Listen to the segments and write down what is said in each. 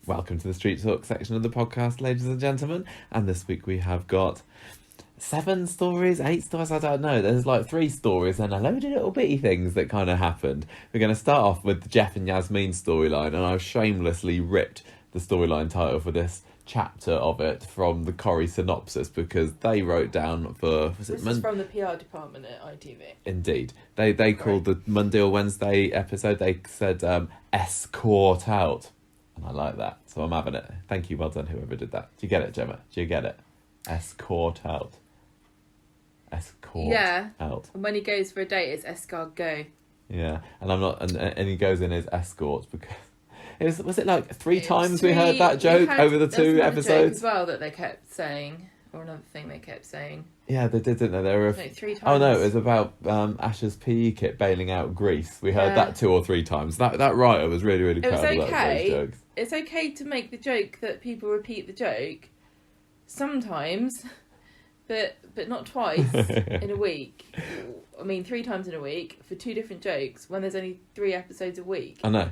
Welcome to the Street Talk section of the podcast, ladies and gentlemen. And this week we have got 7 stories, 8 stories, I don't know. There's like 3 stories and a load of little bitty things that kind of happened. We're going to start off with the Geoff and Yasmeen storyline, and I've shamelessly ripped the storyline title for this chapter of it from the Corrie synopsis because they wrote down for... This is from the PR department at ITV. Indeed. They called the Monday or Wednesday episode, they said escort out. And I like that, so I'm having it. Thank you, well done, whoever did that. Do you get it, Gemma? Do you get it? Escort out. Escort out. And when he goes for a date, it's escargot. Yeah, and I'm not, and he goes in as escort because was it like 3 times we heard that joke over the 2 episodes? Joke as well that they kept saying, or another thing they kept saying. Yeah, they did, didn't they? There were 3 times. Oh no, it was about Asha's PE kit bailing out Greece. We heard that 2 or 3 times. That writer was really proud of those jokes. It's okay to make the joke that people repeat the joke sometimes, but not twice in a week. I mean, 3 times in a week for 2 different jokes when there's only 3 episodes a week. I know.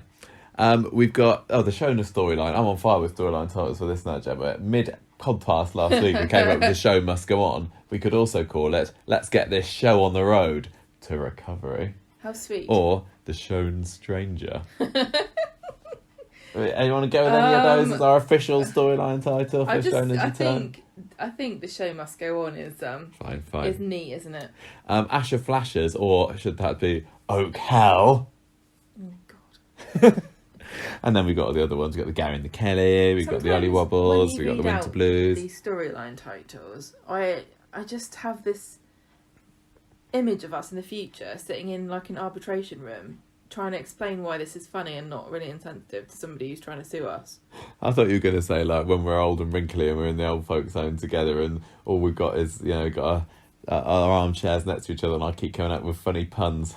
We've got the Shona storyline. I'm on fire with storyline titles for this now, Gemma. Mid-podcast last week, we came up with The Show Must Go On. We could also call it Let's Get This Show on the Road to Recovery. How sweet. Or The Shown Stranger. Anyone want to go with any of those as our official storyline title for Shona's return? I think The Show Must Go On is fine. Is neat, isn't it? Asha flashes, or should that be Oak Hell? Oh God. And then we've got all the other ones. We've got the Gary and the Kelly, we've got the Ollie Wobbles, we've got the Winter Blues. These storyline titles, I just have this image of us in the future sitting in like an arbitration room trying to explain why this is funny and not really insensitive to somebody who's trying to sue us. I thought you were going to say like when we're old and wrinkly and we're in the old folks home together and all we've got is, got our armchairs next to each other and I keep coming up with funny puns.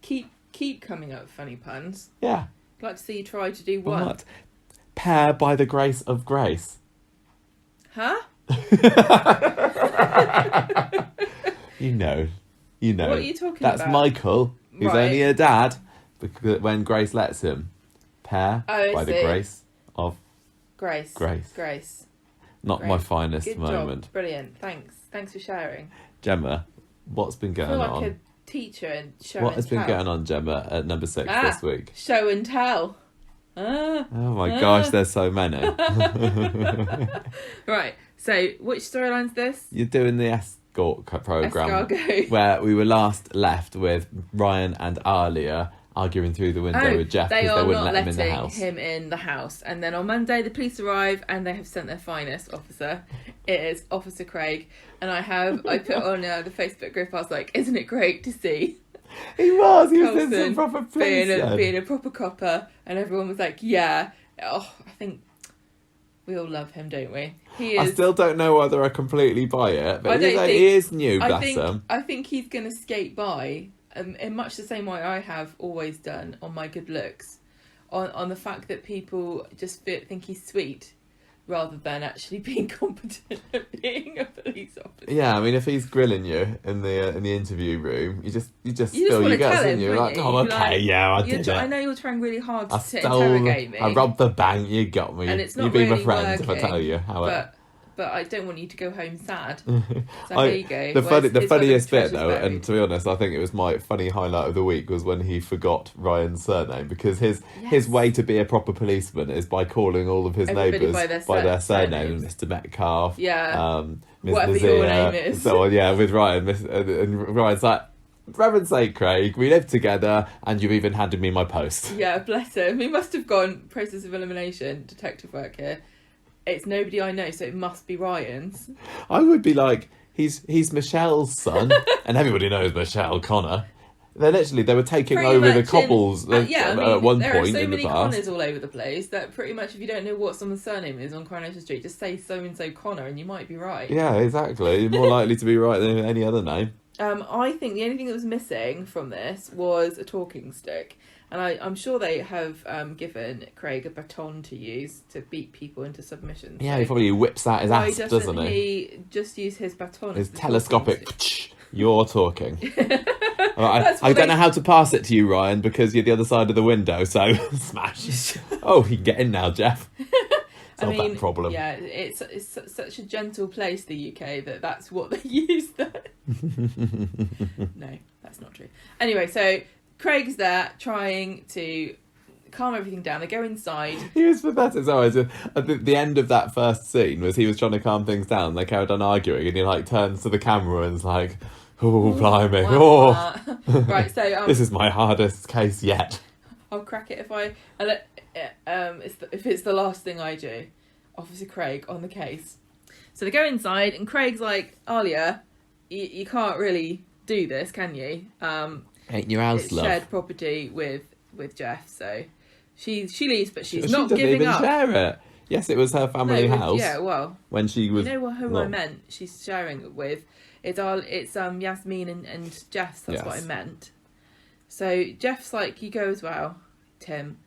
Keep coming up with funny puns. Yeah. I'd like to see you try to do one. What? Pair by the grace of grace. Huh? You know. What are you talking about? That's Michael, who's only a dad because when Grace lets him. Pair by the grace of Grace. Not my finest Good moment. Job. Brilliant. Thanks for sharing. Gemma, what's been going on? I feel like a teacher and show What and has tell. been going on, Gemma, at number 6 this week? Show and tell. Oh my gosh, there's so many. Right, so which storyline's this? You're doing the escort programme Escargot. where we were last left with Ryan and Alia arguing through the window with Geoff because they wouldn't let him in the house. They are not letting him in the house. And then on Monday the police arrive and they have sent their finest officer. It is Officer Craig. And I put on the Facebook group, I was like, isn't it great to see He was in proper police being a proper copper, and everyone was like, yeah. Oh, I think we all love him, don't we? He is. I still don't know whether I completely buy it, but he is new, bless him. I think he's going to skate by in much the same way I have always done on my good looks, on the fact that people just think he's sweet rather than actually being competent at being a police officer. Yeah, I mean, if he's grilling you in the interview room, you just spill want your to guts, tell and him, you're like, you? oh, okay, like, yeah, I did it. I know you're trying really hard to interrogate me. I robbed the bank, you got me. And it's not You'd be really my friend working, if I tell you how but I don't want you to go home sad. So here you go. The funniest bit though, and to be honest, I think it was my funny highlight of the week was when he forgot Ryan's surname, because his way to be a proper policeman is by calling all of his neighbours by their surnames. Mr. Metcalf, Ms. Whatever Nazir, your name is. So on, with Ryan, and Ryan's like, for heaven's sake, Craig, we live together and you've even handed me my post. Yeah, bless him. He must have gone process of elimination, detective work here. It's nobody I know, so it must be Ryan's. I would be like, he's Michelle's son, and everybody knows Michelle Connor. They were taking over the cobbles at one point in the past. There are so many Connors all over the place that pretty much if you don't know what someone's surname is on Coronation Street, just say so-and-so Connor and you might be right. Yeah, exactly. You're more likely to be right than any other name. I think the only thing that was missing from this was a talking stick. And I'm sure they have given Craig a baton to use to beat people into submission. Yeah, so he probably whips out his ass, doesn't he? Why doesn't he just use his baton? His telescopic, you're talking. I don't know how to pass it to you, Ryan, because you're the other side of the window, so smash. Oh, you can get in now, Geoff. Solve that problem. Yeah, it's such a gentle place, the UK, that's what they use there. No, that's not true. Anyway, so Craig's there trying to calm everything down. They go inside. He was pathetic. So at the end of that first scene was he was trying to calm things down. They carried on arguing, and he like turns to the camera and is like, "Oh, blimey! Oh, right." So this is my hardest case yet." I'll crack it if it's the last thing I do. Officer Craig on the case. So they go inside, and Craig's like, "Alia, you can't really do this, can you? Ain't your house, it's love. Shared property with Geoff, so." She leaves, but she's she not doesn't giving even up. Share it. Yes, it was her family house. Yeah, well, when she was. You know who I meant? She's sharing it with. It's Yasmeen and Geoff's. That's what I meant. So Geoff's like, "You go as well, Tim."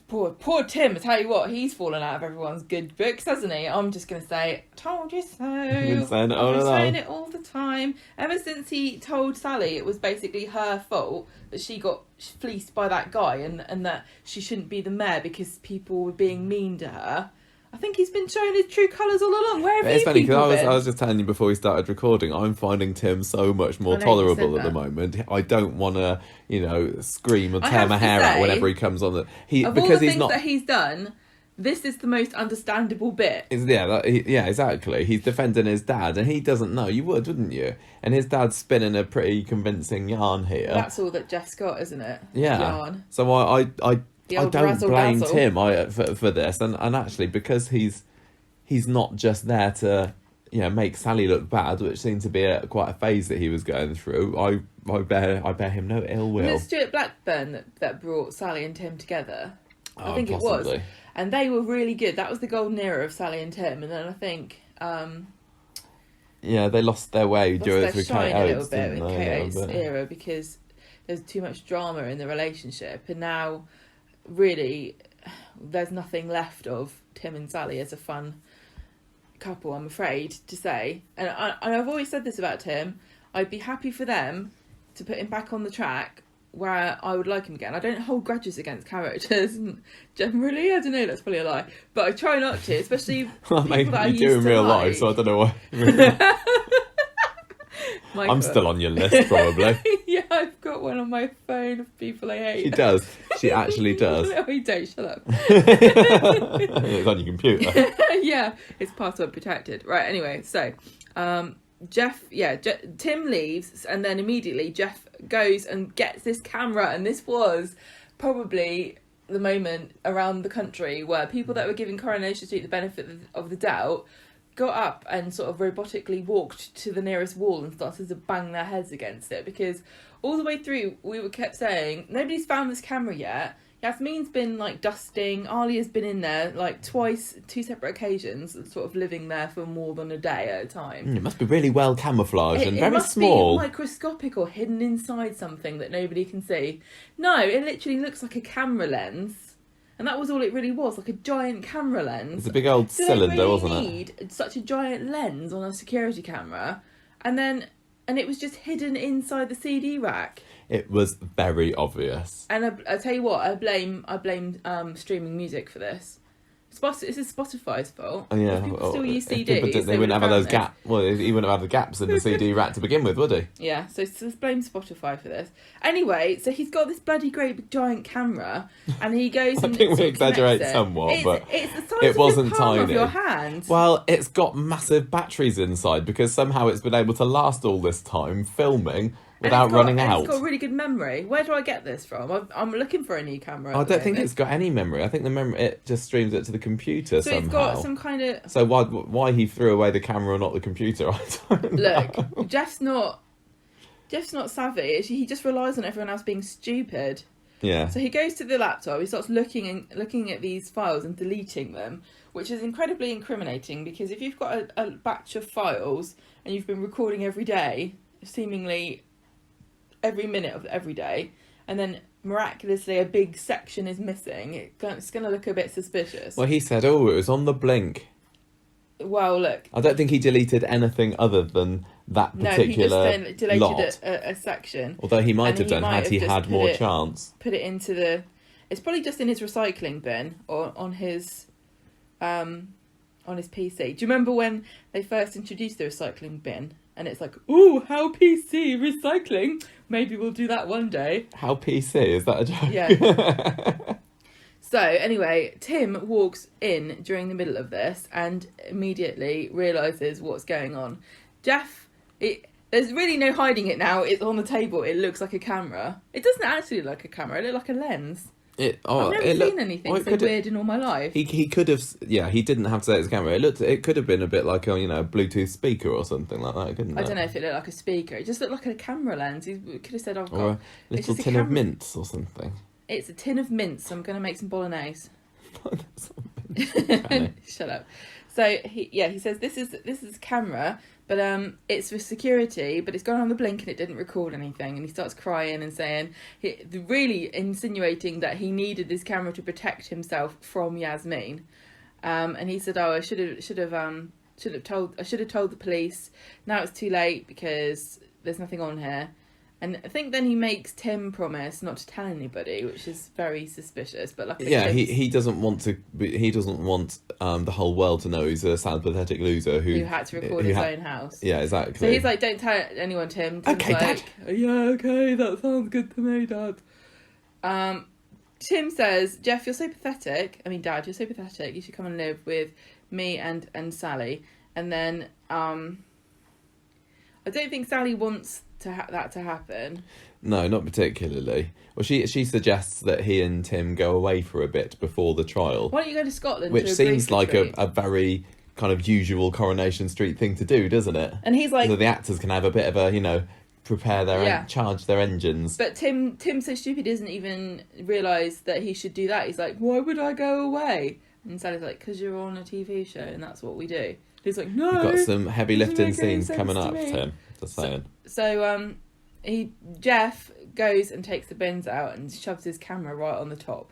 Poor Tim. I tell you what, he's fallen out of everyone's good books, hasn't he? I'm just gonna say, "Told you so." I've been saying it all the time. Ever since he told Sally it was basically her fault that she got fleeced by that guy, and that she shouldn't be the mayor because people were being mean to her. I think he's been showing his true colours all along. Where have it's funny because been? I was just telling you before we started recording, I'm finding Tim so much more tolerable at the moment. I don't want to, scream and tear my hair out whenever he comes on. Of all the things that he's done, this is the most understandable bit. Yeah, exactly. He's defending his dad, and he doesn't know. You would, wouldn't you? And his dad's spinning a pretty convincing yarn here. That's all that Geoff's got, isn't it? Yeah. Yarn. So I don't blame dazzle. Tim for this, and actually because he's not just there to make Sally look bad, which seemed to be quite a phase that he was going through. I bear him no ill will. Was it Stuart Blackburn that brought Sally and Tim together? I think possibly. It was, and they were really good. That was the golden era of Sally and Tim, and then I think. They lost their way during their shine a little bit in Kate Oates' but... era because there's too much drama in the relationship, and now really there's nothing left of Tim and Sally as a fun couple, I'm afraid to say. And I've always said this about Tim. I'd be happy for them to put him back on the track where I would like him again. I don't hold grudges against characters, and generally, I don't know, that's probably a lie, but I try not to, especially people that I used to do in real like. life, so I don't know why. I'm still on your list, probably. Yeah, I've got one on my phone of people I hate. She does. She actually does. No, you don't. Shut up. It's on your computer. Yeah, it's password protected. Right, anyway, so Tim leaves, and then immediately Geoff goes and gets this camera, and this was probably the moment around the country where people that were giving Coronation Street the benefit of the doubt got up and sort of robotically walked to the nearest wall and started to bang their heads against it, because all the way through we were kept saying nobody's found this camera yet. Yasmeen's been like dusting, Alia's been in there like twice, 2 separate occasions, sort of living there for more than a day at a time. It must be really well camouflaged and very must small. Be microscopic or hidden inside something that nobody can see. No, it literally looks like a camera lens. And that was all it really was, like a giant camera lens. It's a big old cylinder, wasn't it? Need such a giant lens on a security camera, and it was just hidden inside the CD rack. It was very obvious. And I tell you what, I blame streaming music for this. This is Spotify's fault. Oh, yeah. If people still use CDs. They wouldn't have those gaps. Well, he wouldn't have had the gaps in the CD rack to begin with, would he? Yeah, so blame Spotify for this. Anyway, so he's got this bloody great big giant camera, and he goes. I think we exaggerate somewhat, but it's the size it wasn't of your palm tiny. Of your hand. Well, it's got massive batteries inside because somehow it's been able to last all this time filming without running out. It's got really good memory. Where do I get this from? I'm looking for a new camera. I don't think it's got any memory. I think the memory, it just streams it to the computer somehow. So it's got some kind of... So why he threw away the camera and not the computer, I don't know. Look, Geoff's not savvy. He just relies on everyone else being stupid. Yeah. So he goes to the laptop, he starts looking at these files and deleting them, which is incredibly incriminating, because if you've got a batch of files and you've been recording every day, seemingly every minute of every day, and then miraculously a big section is missing, it's going to look a bit suspicious. Well, he said, it was on the blink. Well, look. I don't think he deleted anything other than that No, he just particular then deleted lot. a section. Although he might And have he done might had have he just had put more it- chance. Put it into the. It's probably just in his recycling bin or on his PC. Do you remember when they first introduced the recycling bin? And it's like, ooh, how PC recycling. Maybe we'll do that one day. How PC, is that a joke? Yeah. So anyway, Tim walks in during the middle of this and immediately realises what's going on. Geoff, there's really no hiding it now. It's on the table. It looks like a camera. It doesn't actually look like a camera. It looks like a lens. I've never seen anything so weird in all my life. He could have, he didn't have to say it's a camera. It could have been a bit like a Bluetooth speaker or something like that, couldn't it? I don't know if it looked like a speaker. It just looked like a camera lens. He could have said, "I've got Or a it's little just a tin of camera." mints or something. It's a tin of mints. I'm going to make some bolognese." Funny. Shut up. So he says this is a camera, but it's for security, but it's gone on the blink and it didn't record anything. And he starts crying and saying, really insinuating that he needed this camera to protect himself from Yasmeen. And he said, "Oh, I should have told the police. Now it's too late because there's nothing on here." And I think then he makes Tim promise not to tell anybody, which is very suspicious. But luckily, he doesn't want to. He doesn't want the whole world to know he's a sad, pathetic loser who had to record his own house. Yeah, exactly. So he's like, "Don't tell anyone, Tim." Tim's Okay, Dad. Yeah, okay, that sounds good to me, Dad. Tim says, "Geoff, you're so pathetic. I mean, Dad, you're so pathetic. You should come and live with me and Sally." And then I don't think Sally wants that to happen. No, not particularly. Well, she suggests that he and Tim go away for a bit before the trial. Why don't you go to Scotland? Which to a seems grief like retreat? a very kind of usual Coronation Street thing to do, doesn't it? And he's like, so the actors can have a bit of a, prepare their charge their engines. But Tim's so stupid, he doesn't even realise that he should do that. He's like, "Why would I go away?" And Sally's like, "Because you're on a TV show and that's what we do." He's like, "No." You've got some heavy doesn't lifting make any scenes sense coming to up, me. Tim. Just saying. So Geoff goes and takes the bins out and shoves his camera right on the top.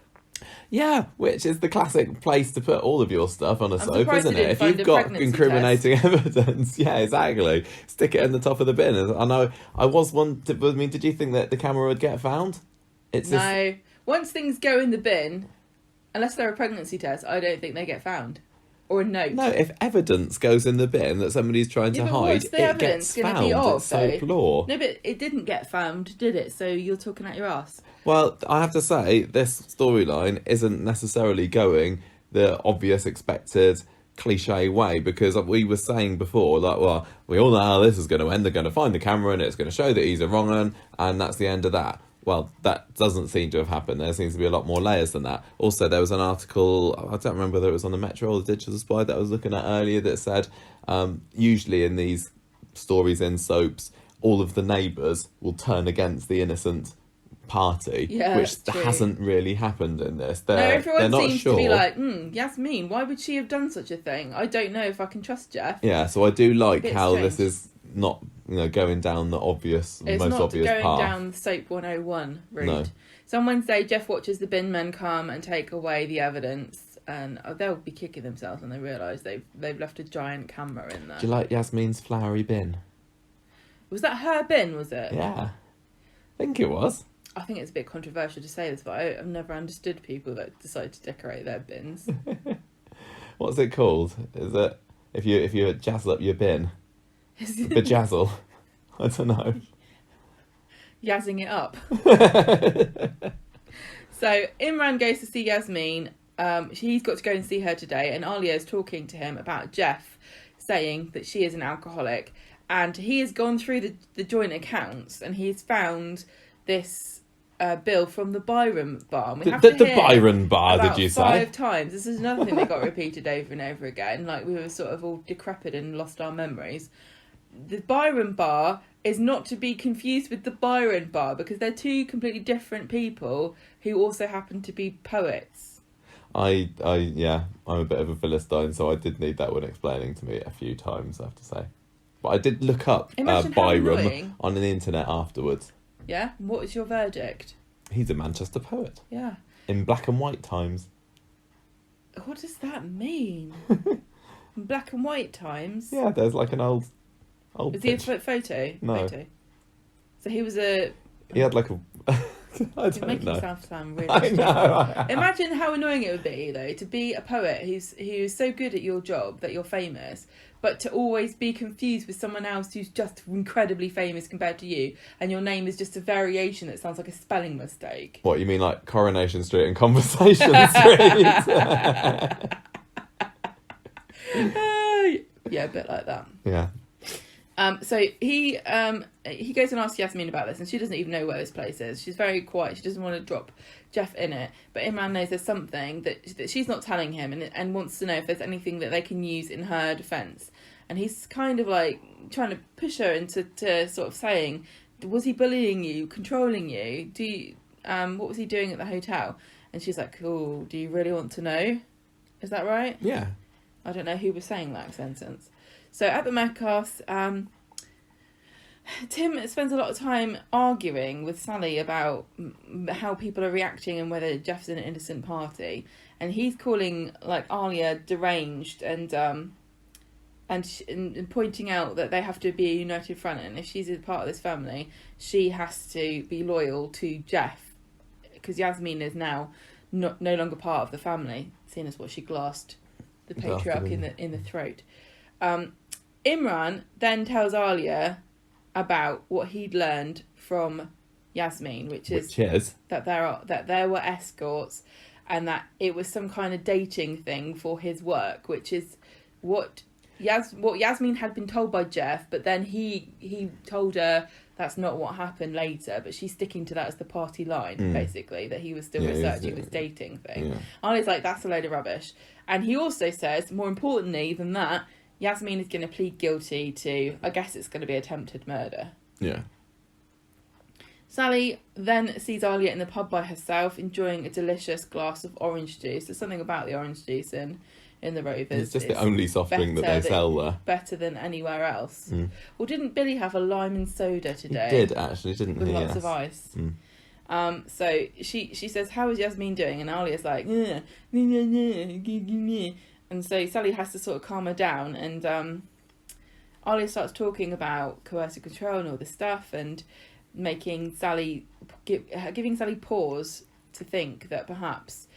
Yeah, which is the classic place to put all of your stuff on a soap, surprised isn't they it? didn't If find you've a got pregnancy incriminating evidence, yeah, exactly. Stick it in the top of the bin. I know. I was one. I mean, did you think that the camera would get found? No. Once things go in the bin, unless they're a pregnancy test, I don't think they get found. Or a note. No, if evidence goes in the bin that somebody's trying to but hide, what's the it evidence gets gonna found. be of, It's soap though? law. No, but it didn't get found, did it? So you're talking out your ass. Well, I have to say, this storyline isn't necessarily going the obvious, expected, cliche way, because we were saying before, like, well, we all know how this is going to end. They're going to find the camera and it's going to show that he's a wrong un, and that's the end of that. Well, that doesn't seem to have happened. There seems to be a lot more layers than that. Also, there was an article, I don't remember whether it was on the Metro or the Digital Spy that I was looking at earlier, that said usually in these stories in soaps, all of the neighbours will turn against the innocent party, which hasn't really happened in this. Everyone not seems sure. to be like, Yasmeen, why would she have done such a thing? I don't know if I can trust Geoff. Yeah, so I do like Bit how strange. this is not going down the obvious, It's most not obvious going path. down the Soap 101 route. No. So on Wednesday, Geoff watches the bin men come and take away the evidence, and they'll be kicking themselves when they realise they've left a giant camera in there. Do you like Yasmeen's flowery bin? Was that her bin, was it? Yeah, I think it was. I think it's a bit controversial to say this, but I've never understood people that decide to decorate their bins. What's it called? Is it if you jazzle up your bin? Bejazzle. I don't know. Yazzing it up. So Imran goes to see Yasmeen. He's got to go and see her today, and Alia's talking to him about Geoff, saying that she is an alcoholic, and he has gone through the joint accounts and he's found this bill from the Byron bar. And The Byron bar, about did you say? 5 times. This is another thing that got repeated over and over again. Like, we were sort of all decrepit and lost our memories. The Byron bar is not to be confused with the Byron bar, because they're two completely different people who also happen to be poets. I'm a bit of a Philistine, so I did need that one explaining to me a few times, I have to say. But I did look up Imagine how Byron annoying. on the internet afterwards. Yeah? What is your verdict? He's a Manchester poet. Yeah. In black and white times. What does that mean? In black and white times? Yeah, there's like an old Old Was he a picture. photo? No. Photo. So he was a... He had like a... I You don't make know. yourself sound really I stupid. know. Imagine how annoying it would be, though, to be a poet who's so good at your job that you're famous, but to always be confused with someone else who's just incredibly famous compared to you, and your name is just a variation that sounds like a spelling mistake. What, you mean like Coronation Street and Conversation Street? Yeah, a bit like that. Yeah. So he goes and asks Yasmeen about this, and she doesn't even know where this place is. She's very quiet. She doesn't want to drop Geoff in it. But Imran knows there's something that she's not telling him, and wants to know if there's anything that they can use in her defence. And he's kind of like trying to push her into sort of saying, was he bullying you, controlling you? What was he doing at the hotel? And she's like, oh, do you really want to know? Is that right? Yeah. I don't know who was saying that sentence. So at the Metcalfs, Tim spends a lot of time arguing with Sally about how people are reacting and whether Geoff's an innocent party, and he's calling like Alia deranged and pointing out that they have to be a united front, and if she's a part of this family, she has to be loyal to Geoff, because Yasmeen is now no longer part of the family, seeing as what she glassed the patriarch in the throat. Imran then tells Alia about what he'd learned from Yasmeen, which is that there were escorts, and that it was some kind of dating thing for his work, which is what Yasmeen had been told by Geoff, but then he told her that's not what happened later, but she's sticking to that as the party line, basically, that he was still researching this dating thing. Yeah. Ali's like, that's a load of rubbish. And he also says, more importantly than that, Yasmeen is going to plead guilty to, I guess it's going to be attempted murder. Yeah. Sally then sees Alia in the pub by herself, enjoying a delicious glass of orange juice. There's something about the orange juice in the Rovers. It's just the only soft drink that they sell there. Better than anywhere else. Well, didn't Billy have a lime and soda today? He did, actually, didn't with he? With lots of ice. So she says, how is Yasmeen doing? And Alia's like, and so Sally has to sort of calm her down, and Alia starts talking about coercive control and all this stuff, and making Sally giving Sally pause to think that perhaps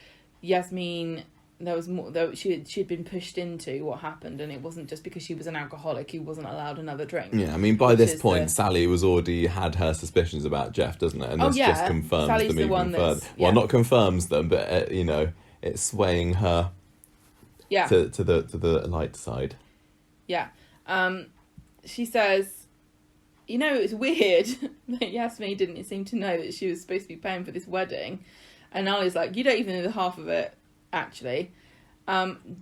Yasmeen, there was more, though she'd been pushed into what happened, and it wasn't just because she was an alcoholic who wasn't allowed another drink. Yeah, I mean, by this point, Sally was already had her suspicions about Geoff, doesn't it? And this just confirms Sally's them even further. Yeah. Well, not confirms them, but it's swaying her to the light side. Yeah. She says, it's weird that Yasmeen didn't seem to know that she was supposed to be paying for this wedding. And Ali's like, you don't even know the half of it, actually.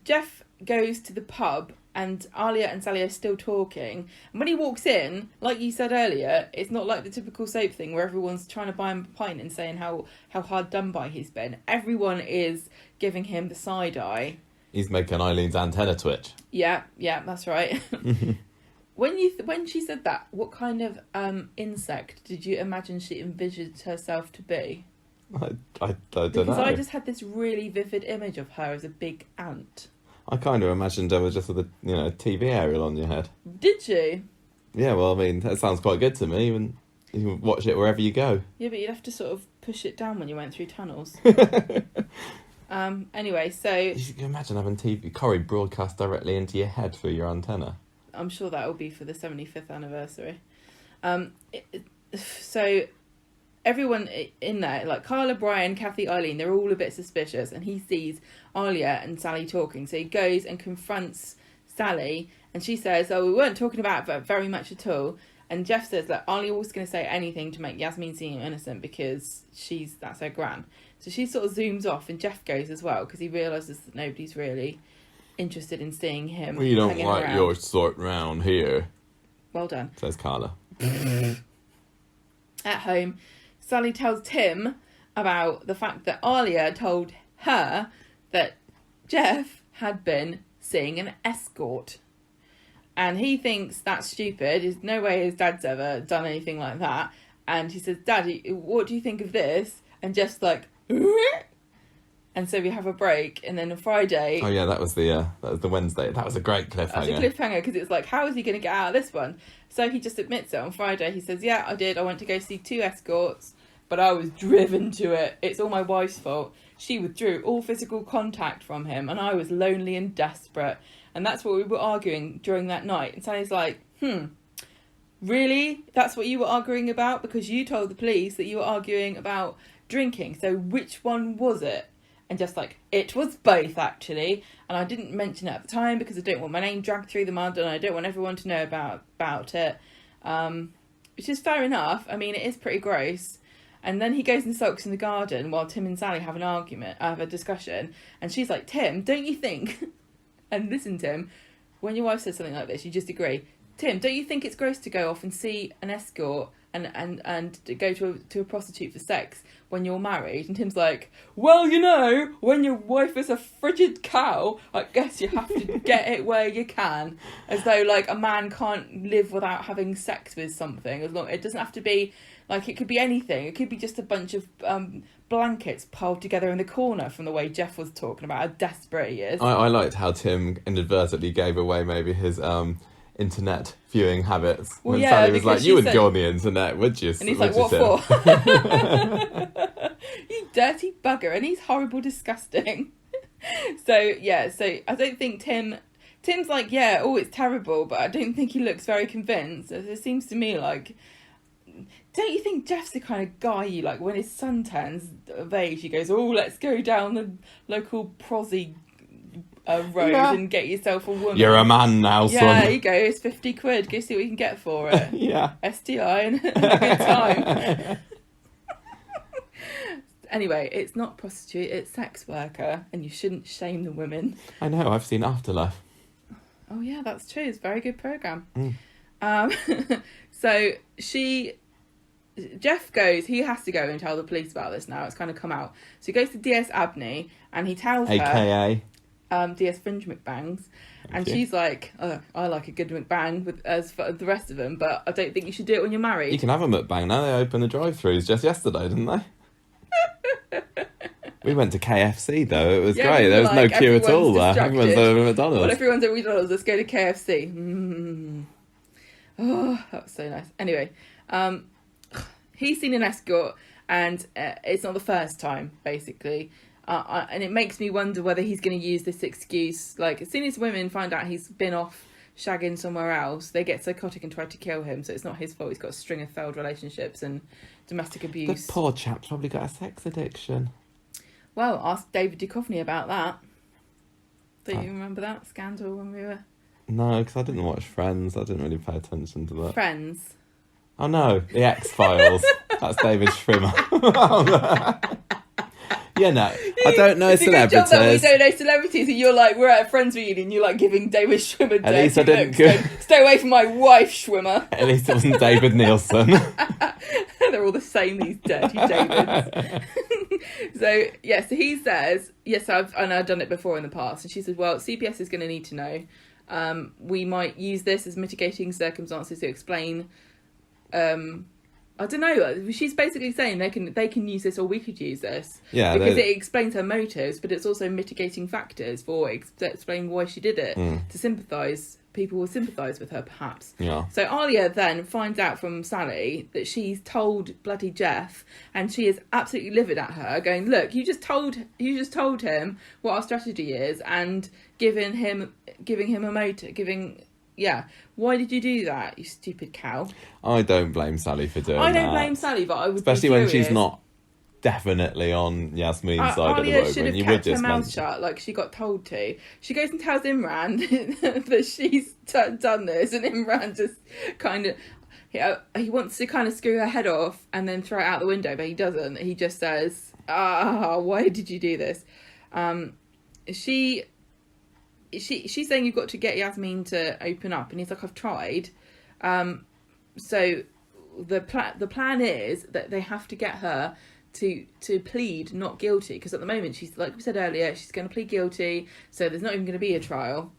Geoff goes to the pub, and Alia and Sally are still talking. And when he walks in, like you said earlier, it's not like the typical soap thing where everyone's trying to buy him a pint and saying how hard done by he's been. Everyone is giving him the side eye. He's making Eileen's antenna twitch. Yeah, that's right. When she said that, what kind of insect did you imagine she envisioned herself to be? I don't know. Because I just had this really vivid image of her as a big ant. I kind of imagined her with just with a TV aerial on your head. Did you? Yeah, well, I mean, that sounds quite good to me. You can watch it wherever you go. Yeah, but you'd have to sort of push it down when you went through tunnels. Anyway, so... You can imagine having Corrie broadcast directly into your head through your antenna. I'm sure that will be for the 75th anniversary. So everyone in there, like Carla, Brian, Kathy, Eileen, they're all a bit suspicious, and he sees Alia and Sally talking. So he goes and confronts Sally, and she says, we weren't talking about it very much at all. And Geoff says that Alia was going to say anything to make Yasmeen seem innocent because that's her gran. So she sort of zooms off, and Geoff goes as well because he realises that nobody's really interested in seeing him. We don't like around. your sort round here. Well done. Says Carla. At home, Sally tells Tim about the fact that Alia told her that Geoff had been seeing an escort. And he thinks that's stupid. There's no way his dad's ever done anything like that. And he says, Daddy, what do you think of this? And Geoff's like, And so we have a break, and then on Friday... Oh, yeah, that was the Wednesday. That was a great cliffhanger. That was a cliffhanger, because it's like, how is he going to get out of this one? So he just admits it on Friday. He says, yeah, I did. I went to go see 2 escorts, but I was driven to it. It's all my wife's fault. She withdrew all physical contact from him, and I was lonely and desperate. And that's what we were arguing during that night. And Sally's like, really? That's what you were arguing about? Because you told the police that you were arguing about drinking. So which one was it? And just like, it was both, actually. And I didn't mention it at the time because I don't want my name dragged through the mud, and I don't want everyone to know about it. Which is fair enough. I mean, it is pretty gross. And then he goes and sulks in the garden while Tim and Sally have a discussion. And she's like, Tim, don't you think... And listen, Tim, when your wife says something like this, you just agree. Tim, don't you think it's gross to go off and see an escort and to go to a prostitute for sex when you're married? And Tim's like, well, you know, when your wife is a frigid cow, I guess you have to get it where you can. As though, like, a man can't live without having sex with something. As long, it doesn't have to be, like, it could be anything. It could be just a bunch of blankets piled together in the corner, from the way Geoff was talking about how desperate he is. I liked how Tim inadvertently gave away maybe his internet viewing habits. Well, when yeah, Sally was like, you wouldn't said... go on the internet, would you? And he's like, what for? You dirty bugger. And he's horrible, disgusting. So I don't think Tim's like, yeah, oh, it's terrible, but I don't think he looks very convinced. It seems to me like... Don't you think Geoff's the kind of guy you like, when his son turns of age, he goes, oh, let's go down the local prosy road and get yourself a woman. You're a man now, son. Yeah, you go, it's 50 quid, go see what you can get for it. Yeah. STI and a good time. Anyway, it's not prostitute, it's sex worker, and you shouldn't shame the women. I know, I've seen Afterlife. Oh yeah, that's true, it's a very good programme. So Geoff goes, he has to go and tell the police about this now, it's kind of come out. So he goes to DS Abney and he tells her... AKA? DS Fringe McBangs. And she's like, oh, I like a good McBang as for the rest of them, but I don't think you should do it when you're married. You can have a McBang now, they opened the drive-thrus just yesterday, didn't they? We went to KFC though, it was great, there was like, no queue at all there. Everyone's over at McDonald's. Well, everyone's at McDonald's, let's go to KFC. Oh, that was so nice. Anyway, he's seen an escort, and it's not the first time, basically. And it makes me wonder whether he's going to use this excuse. Like, as soon as women find out he's been off shagging somewhere else, they get psychotic and try to kill him. So it's not his fault. He's got a string of failed relationships and domestic abuse. The poor chap's probably got a sex addiction. Well, ask David Duchovny about that. Do you remember that scandal when we were... No, because I didn't watch Friends. I didn't really pay attention to that. Friends? Oh no, The X-Files. That's David Schwimmer. Yeah, no, I don't know celebrities. It's a good job that we don't know celebrities, and you're like, we're at a friends reunion, you're like giving David Schwimmer dirty At least I didn't looks. Stay away from my wife, Schwimmer. At least it wasn't David Nielsen. They're all the same, these dirty Davids. So he says, yes, I've done it before in the past. And she said, well, CPS is going to need to know. We might use this as mitigating circumstances to explain... I don't know. She's basically saying they can use this, or we could use this. Yeah, because it explains her motives, but it's also mitigating factors for explaining why she did it to sympathise. People will sympathise with her, perhaps. Yeah. So Alia then finds out from Sally that she's told bloody Geoff, and she is absolutely livid at her, going, "Look, you just told him what our strategy is, and giving him a motive, Yeah, why did you do that, you stupid cow?" I don't blame Sally for doing that. I don't blame Sally, but I would especially when she's not definitely on Yasmeen's side of the road. Should have kept her mouth shut like she got told to. She goes and tells Imran that she's done this, and Imran just kind of... he wants to kind of screw her head off and then throw it out the window, but he doesn't. He just says, why did you do this? She's saying you've got to get Yasmeen to open up, and he's like, I've tried. So the plan is that they have to get her to plead not guilty, because at the moment she's, like we said earlier, she's going to plead guilty, so there's not even going to be a trial.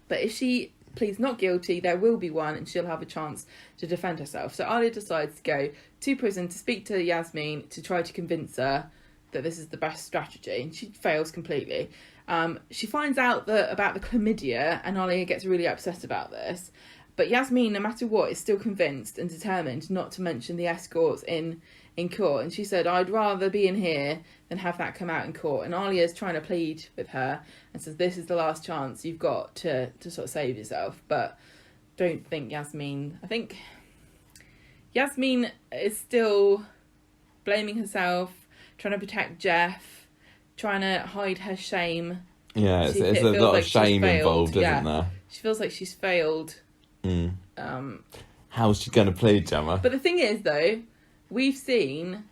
But if she pleads not guilty, there will be one, and she'll have a chance to defend herself. So Alia decides to go to prison to speak to Yasmeen to try to convince her that this is the best strategy, and she fails completely. She finds out about the chlamydia, and Alia gets really upset about this. But Yasmeen, no matter what, is still convinced and determined not to mention the escorts in court. And she said, I'd rather be in here than have that come out in court. And Alia's trying to plead with her and says, this is the last chance you've got to sort of save yourself. But don't think Yasmeen... I think Yasmeen is still blaming herself, trying to protect Geoff, trying to hide her shame. Yeah, it's a lot of shame involved, isn't there? She feels like she's failed. How's she going to plead, Gemma? But the thing is, though, we've seen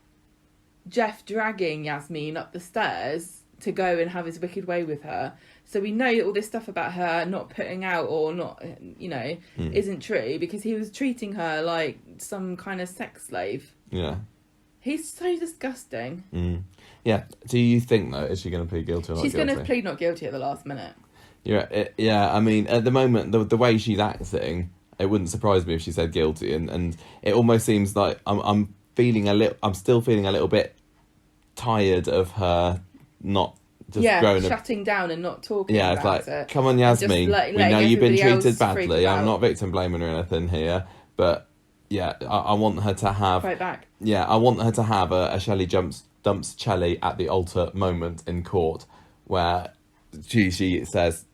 Geoff dragging Yasmeen up the stairs to go and have his wicked way with her. So we know that all this stuff about her not putting out or not, isn't true, because he was treating her like some kind of sex slave. Yeah. He's so disgusting. Yeah. Do you think, though, is she going to plead guilty or not guilty? She's going to plead not guilty at the last minute. Yeah, I mean, at the moment, the way she's acting, it wouldn't surprise me if she said guilty, and it almost seems like I'm still feeling a little bit tired of her not just growing up, shutting down and not talking. Yeah, about it's like, it. come on, Yasmeen, we know you've been treated badly. I'm not victim blaming or anything here, but yeah, I want her to have fight back. Yeah, I want her to have a Shelley dumps Shelley at the altar moment in court, where she says,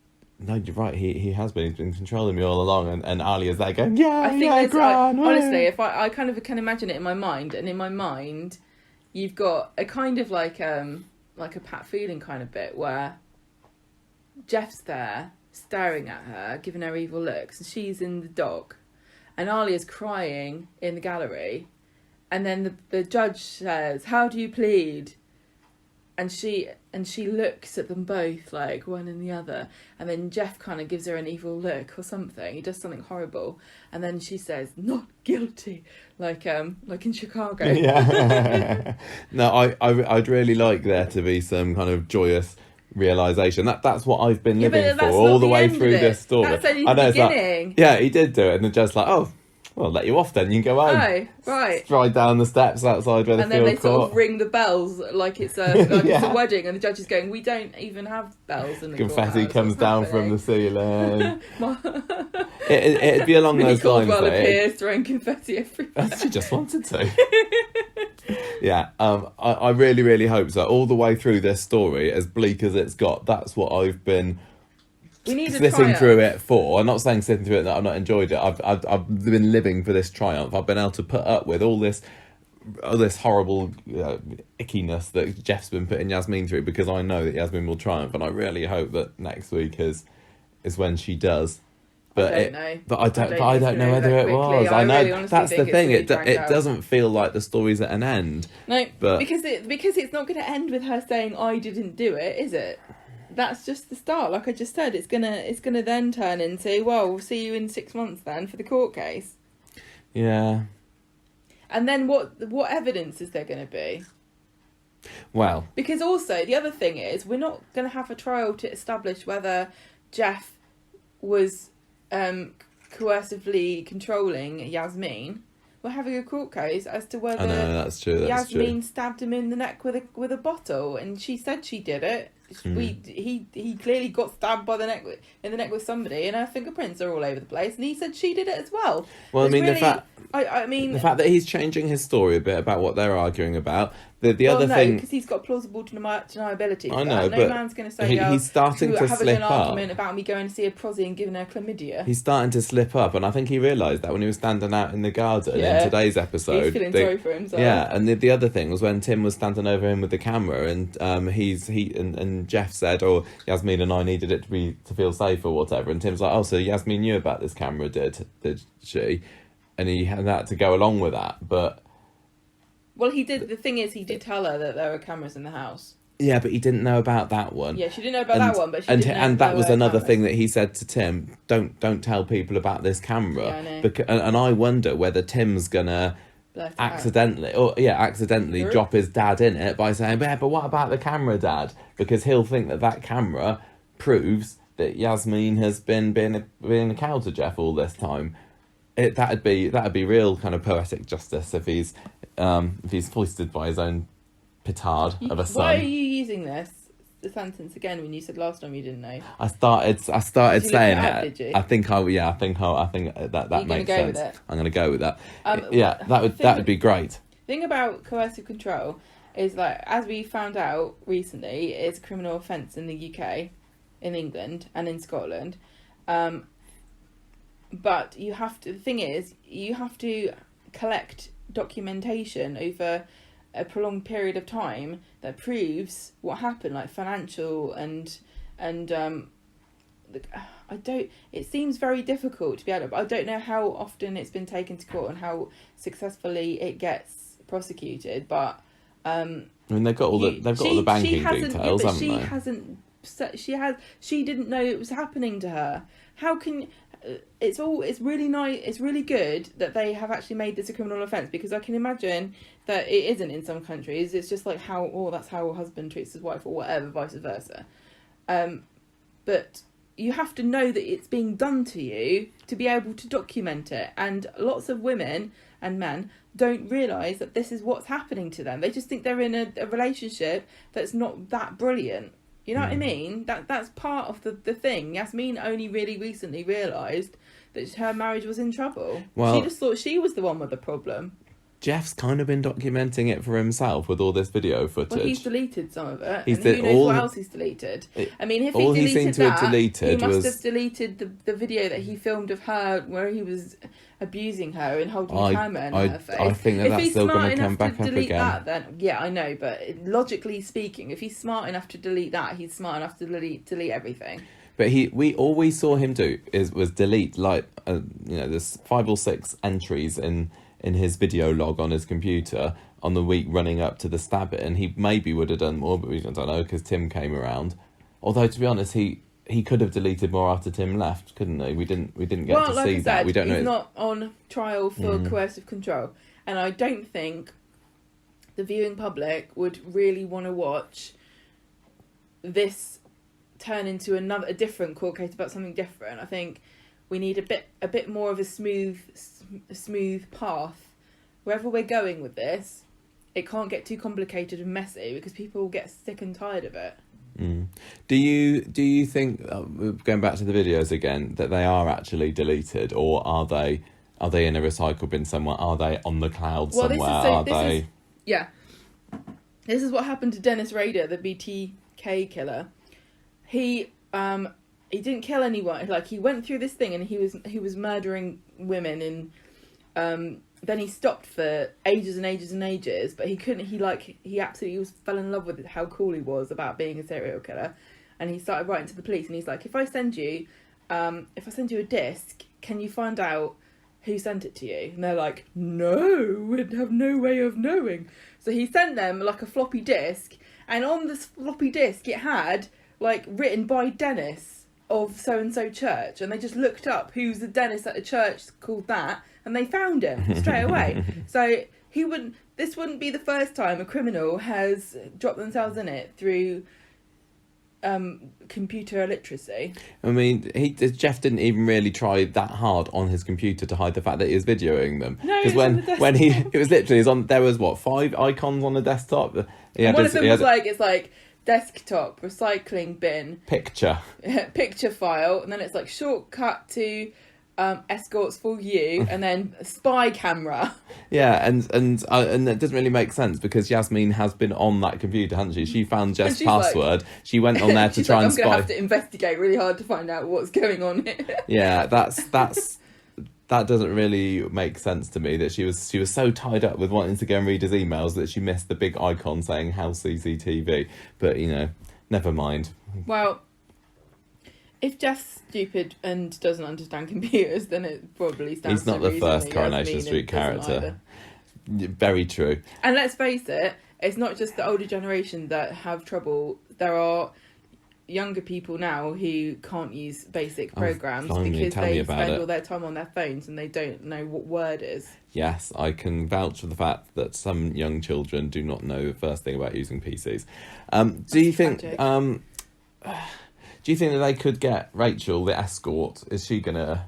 no, you're right, he's been controlling me all along, and Alia's there going, honestly, if I kind of can imagine it in my mind, and in my mind you've got a kind of like a Pat Feeling kind of bit where Geoff's there staring at her, giving her evil looks, and she's in the dock, and Alia's crying in the gallery, and then the judge says, how do you plead? And she looks at them both like one and the other, and then Geoff kind of gives her an evil look or something. He does something horrible, and then she says, "Not guilty," like in Chicago. Yeah. No, I'd really like there to be some kind of joyous realization. That's what I've been living for all the way through this story. That's only the beginning. Yeah, he did do it, and they're just like, oh, well, I'll let you off then. You can go home. Oh, right. Stride down the steps outside where the field court. And then they sort of ring the bells like it's it's a wedding, and the judge is going, we don't even have bells in the confetti comes down from the ceiling. It'd be along those lines. Caldwell appears throwing confetti everywhere. She just wanted to. Yeah, I really, really hope so. All the way through this story, as bleak as it's got, that's what I've been sitting through it for. I'm not saying sitting through it that I've not enjoyed it. I've been living for this triumph. I've been able to put up with all this horrible ickiness that Geoff's been putting Yasmeen through, because I know that Yasmeen will triumph, and I really hope that next week is when she does. But I don't know whether it was. I know really that's the thing. It doesn't feel like the story's at an end. No, but because it's not going to end with her saying I didn't do it, is it? That's just the start. Like I just said, it's gonna then turn into, well, we'll see you in 6 months then for the court case. Yeah. And then what evidence is there going to be? Well, because also the other thing is, we're not going to have a trial to establish whether Geoff was coercively controlling Yasmeen. We're having a court case as to whether that's true. Yasmeen stabbed him in the neck with a bottle, and she said she did it. He clearly got stabbed in the neck with somebody, and her fingerprints are all over the place, and he said she did it as well. Well, the fact that he's changing his story a bit about what they're arguing about. The other thing, because he's got plausible deniability. I know, but no man's going to say he's starting to slip an up. Argument about me going to see a prosy and giving her chlamydia. He's starting to slip up, and I think he realised that when he was standing out in the garden in today's episode. He's feeling sorry for himself. Yeah, and the other thing was when Tim was standing over him with the camera, and and Geoff said, "Oh, Yasmeen and I needed it to feel safe or whatever," and Tim's like, "Oh, so Yasmeen knew about this camera, did she?" And he had that to go along with that, but. Well, he did. The thing is, he did tell her that there were cameras in the house. Yeah, but he didn't know about that one. Yeah, she didn't know about that one, but and that was another thing that he said to Tim. Don't tell people about this camera. Yeah, I know. And I wonder whether Tim's gonna accidentally drop his dad in it by saying, "But what about the camera, Dad?" Because he'll think that camera proves that Yasmeen has been being a cow to Geoff all this time. That'd be real kind of poetic justice if he's foisted by his own petard of a Why are son. you using the sentence again when you said last time you didn't know? I started Did you saying look it up, it. did you? I think that makes go with sense. it? I'm going to go with that. The That would be great. thing about coercive control is, like, as we found out recently, it's a criminal offence in the UK, in England, and in Scotland. But you have to. The thing is, you have to collect documentation over a prolonged period of time that proves what happened, like financial and I don't. It seems very difficult to be able to. I don't know how often it's been taken to court and how successfully it gets prosecuted. But I mean, they've got all the banking details, haven't they? She didn't know it was happening to her. How can? It's really nice. It's really good that they have actually made this a criminal offence, because I can imagine that it isn't in some countries. It's just like that's how a husband treats his wife, or whatever, vice versa. But you have to know that it's being done to you to be able to document it. And lots of women and men don't realise that this is what's happening to them. They just think they're in a relationship that's not that brilliant. You know what I mean? That's part of the thing. Yasmeen only really recently realised that her marriage was in trouble. Well, she just thought she was the one with the problem. Geoff's kind of been documenting it for himself with all this video footage. Well, he's deleted some of it. Who knows what else he's deleted? I mean, if all he he seemed deleted to have that, deleted he must was have deleted the video that he filmed of her where he was abusing her and holding a camera in her face. I think that's still going to come back up again. That, then yeah, I know, but logically speaking, if he's smart enough to delete that, he's smart enough to delete everything. But all we saw him do was delete there's 5 or 6 entries in his video log on his computer on the week running up to the stabbing, and he maybe would have done more, but we don't know because Tim came around. Although, to be honest, he could have deleted more after Tim left, couldn't he? We didn't get to see that. We don't know. He's not on trial for coercive control, and I don't think the viewing public would really want to watch this turn into a different court case about something different. I think we need a bit more of a smooth path. Wherever we're going with this, it can't get too complicated and messy, because people will get sick and tired of it. Do you think, going back to the videos again, that they are actually deleted, or are they in a recycle bin somewhere? Are they on the cloud somewhere? This is what happened to Dennis Rader, the BTK killer. He didn't kill anyone. Like, he went through this thing and he was murdering women, and then he stopped for ages and ages and ages, but he couldn't. He absolutely fell in love with how cool he was about being a serial killer, and he started writing to the police. And he's like, if I send you a disc, can you find out who sent it to you? And they're like, no, we'd have no way of knowing. So he sent them like a floppy disk, and on this floppy disk it had like written by Dennis of so and so church, and they just looked up who's the Dennis at a church called that, and they found him straight away. So this wouldn't be the first time a criminal has dropped themselves in it through computer illiteracy. I mean, Geoff didn't even really try that hard on his computer to hide the fact that he was videoing them. No, because when it was literally there was 5 icons on the desktop. One of them was it's like desktop, recycling bin, picture file, and then it's like shortcut to escorts for you, and then spy camera. Yeah, and that doesn't really make sense, because Yasmeen has been on that computer, hasn't she? She found Jeff's password. She went on there to try and spy. I'm going to have to investigate really hard to find out what's going on here. Yeah, that doesn't really make sense to me, that she was so tied up with wanting to go and read his emails that she missed the big icon saying house CCTV. But, never mind. Well, if Geoff's stupid and doesn't understand computers, then it probably stands He's not the first Coronation Street character. Very true. And let's face it, it's not just the older generation that have trouble. There are younger people now who can't use basic programs because they spend all their time on their phones and they don't know what Word is. Yes, I can vouch for the fact that some young children do not know the first thing about using PCs. Do you think that they could get Rachel, the escort? Is she gonna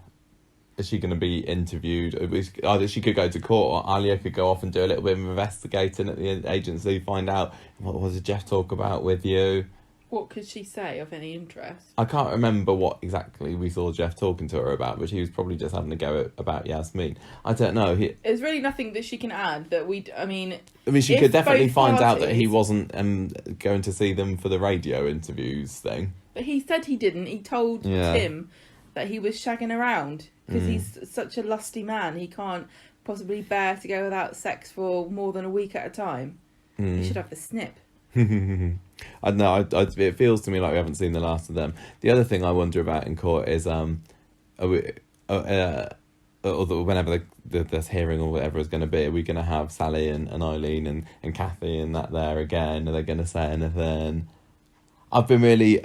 is she going to be interviewed? Either she could go to court, or Alia could go off and do a little bit of investigating at the agency, find out what did Geoff talk about with you. What could she say of any interest? I can't remember what exactly we saw Geoff talking to her about, but she was probably just having a go about Yasmeen. I don't know. There's really nothing that she can add that I mean, she could definitely find out that he parties- wasn't going to see them for the radio interviews thing. But he said he didn't. He told Tim that he was shagging around because he's such a lusty man. He can't possibly bear to go without sex for more than a week at a time. He should have the snip. I don't know. It feels to me like we haven't seen the last of them. The other thing I wonder about in court is, whenever this hearing or whatever is going to be, are we going to have Sally and Eileen and Kathy and that there again? Are they going to say anything? I've been really...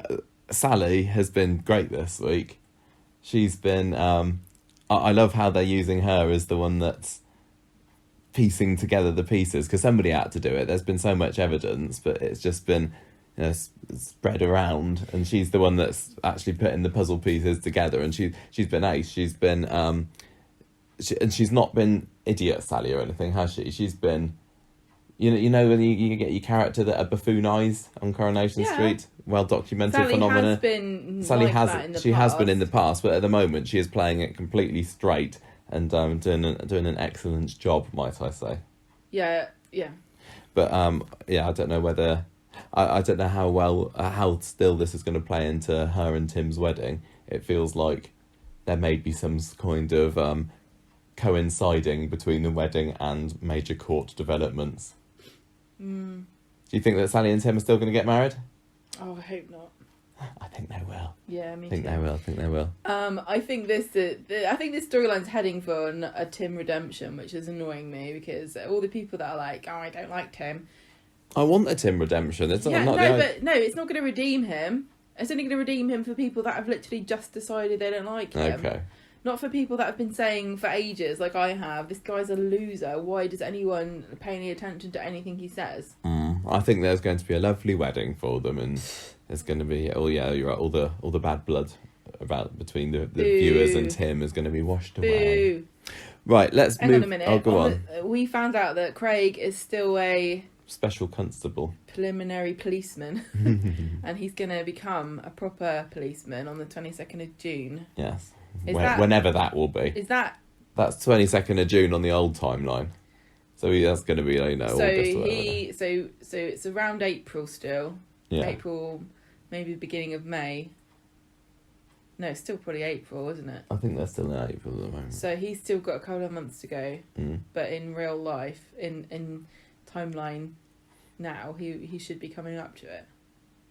Sally has been great this week. She's been... I love how they're using her as the one that's piecing together the pieces, because somebody had to do it. There's been so much evidence, but it's just been spread around, and she's the one that's actually putting the puzzle pieces together, and she's been ace. She's been and she's not been idiot Sally or anything, has she? She's been when you get your character that are buffoon eyes on Coronation Street, well documented Sally phenomena. Sally has been in the past, but at the moment she is playing it completely straight and doing an excellent job, might I say. Yeah. But I don't know whether I don't know how still this is going to play into her and Tim's wedding. It feels like there may be some kind of coinciding between the wedding and major court developments. Do you think that Sally and Tim are still going to get married? Oh, I hope not. I think they will. Yeah, me I think too. they will. I think this storyline's heading for a Tim redemption, which is annoying me because all the people that are like, oh, I don't like Tim. I want a Tim redemption. It's not but it's not going to redeem him. It's only going to redeem him for people that have literally just decided they don't like him. Okay. Not for people that have been saying for ages, like I have, this guy's a loser. Why does anyone pay any attention to anything he says? I think there's going to be a lovely wedding for them, and there's going to be you're right, all the bad blood between the viewers and Tim is going to be washed away. Right, let's move. Hang on a minute. Oh, go on. We found out that Craig is still a special constable, preliminary policeman, and he's going to become a proper policeman on the 22nd of June. Yes. Whenever that will be. Is that... That's 22nd of June on the old timeline. So that's going to be, August or whatever. So it's around April still. Yeah. April, maybe the beginning of May. No, it's still probably April, isn't it? I think they're still in April at the moment. So he's still got a couple of months to go. But in real life, in timeline now, he should be coming up to it.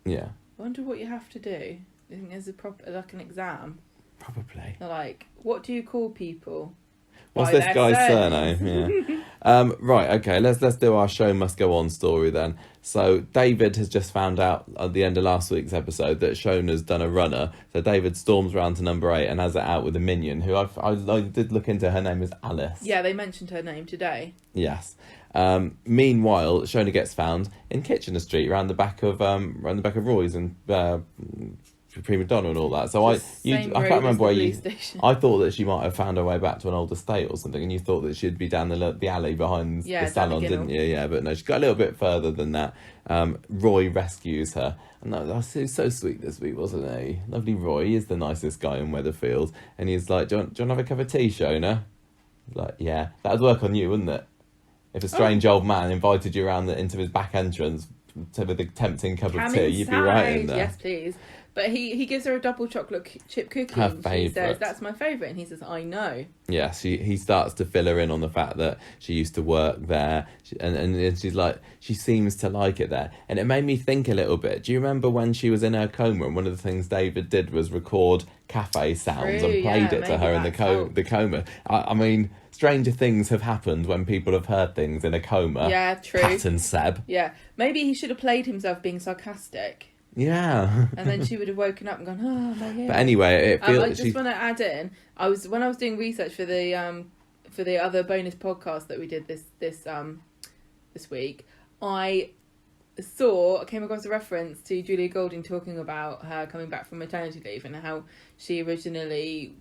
Yeah. I wonder what you have to do. Do you think there's like an exam? Probably. They're like, what do you call people? What's this guy's surname? Yeah. Right, okay, let's do our show must go on story then. So David has just found out at the end of last week's episode that Shona's done a runner. So David storms round to number 8 and has it out with a minion who I did look into. Her name is Alice. Yeah, they mentioned her name today. Yes. Meanwhile, Shona gets found in Kitchener Street, around the back of Roy's and Prima Donna and all that. So I can't remember where you. I thought that she might have found her way back to an old estate or something, and you thought that she'd be down the alley behind the salon, didn't you? Yeah, but no, she got a little bit further than that. Roy rescues her, and that was so sweet this week, wasn't he? Lovely Roy. He is the nicest guy in Weatherfield, and he's like, "Do you want to have a cup of tea, Shona?" Like, yeah, that would work on you, wouldn't it? If a strange old man invited you around into his back entrance with a tempting cup of tea, you'd be right in there. Yes, please. But he gives her a double chocolate chip cookie. Her and she says, favourite. that's my favourite. And he says, I know. Yeah, he starts to fill her in on the fact that she used to work there. And she's like, she seems to like it there. And it made me think a little bit. Do you remember when she was in her coma and one of the things David did was record cafe sounds and played it to her in the coma? I mean, stranger things have happened when people have heard things in a coma. Yeah, true. Pat and Seb. Yeah, maybe he should have played himself being sarcastic. Yeah. And then she would have woken up and gone, oh, my ear. But anyway, it feels... I just want to add in, when I was doing research for the other bonus podcast that we did this week, I came across a reference to Julia Golding talking about her coming back from maternity leave and how she originally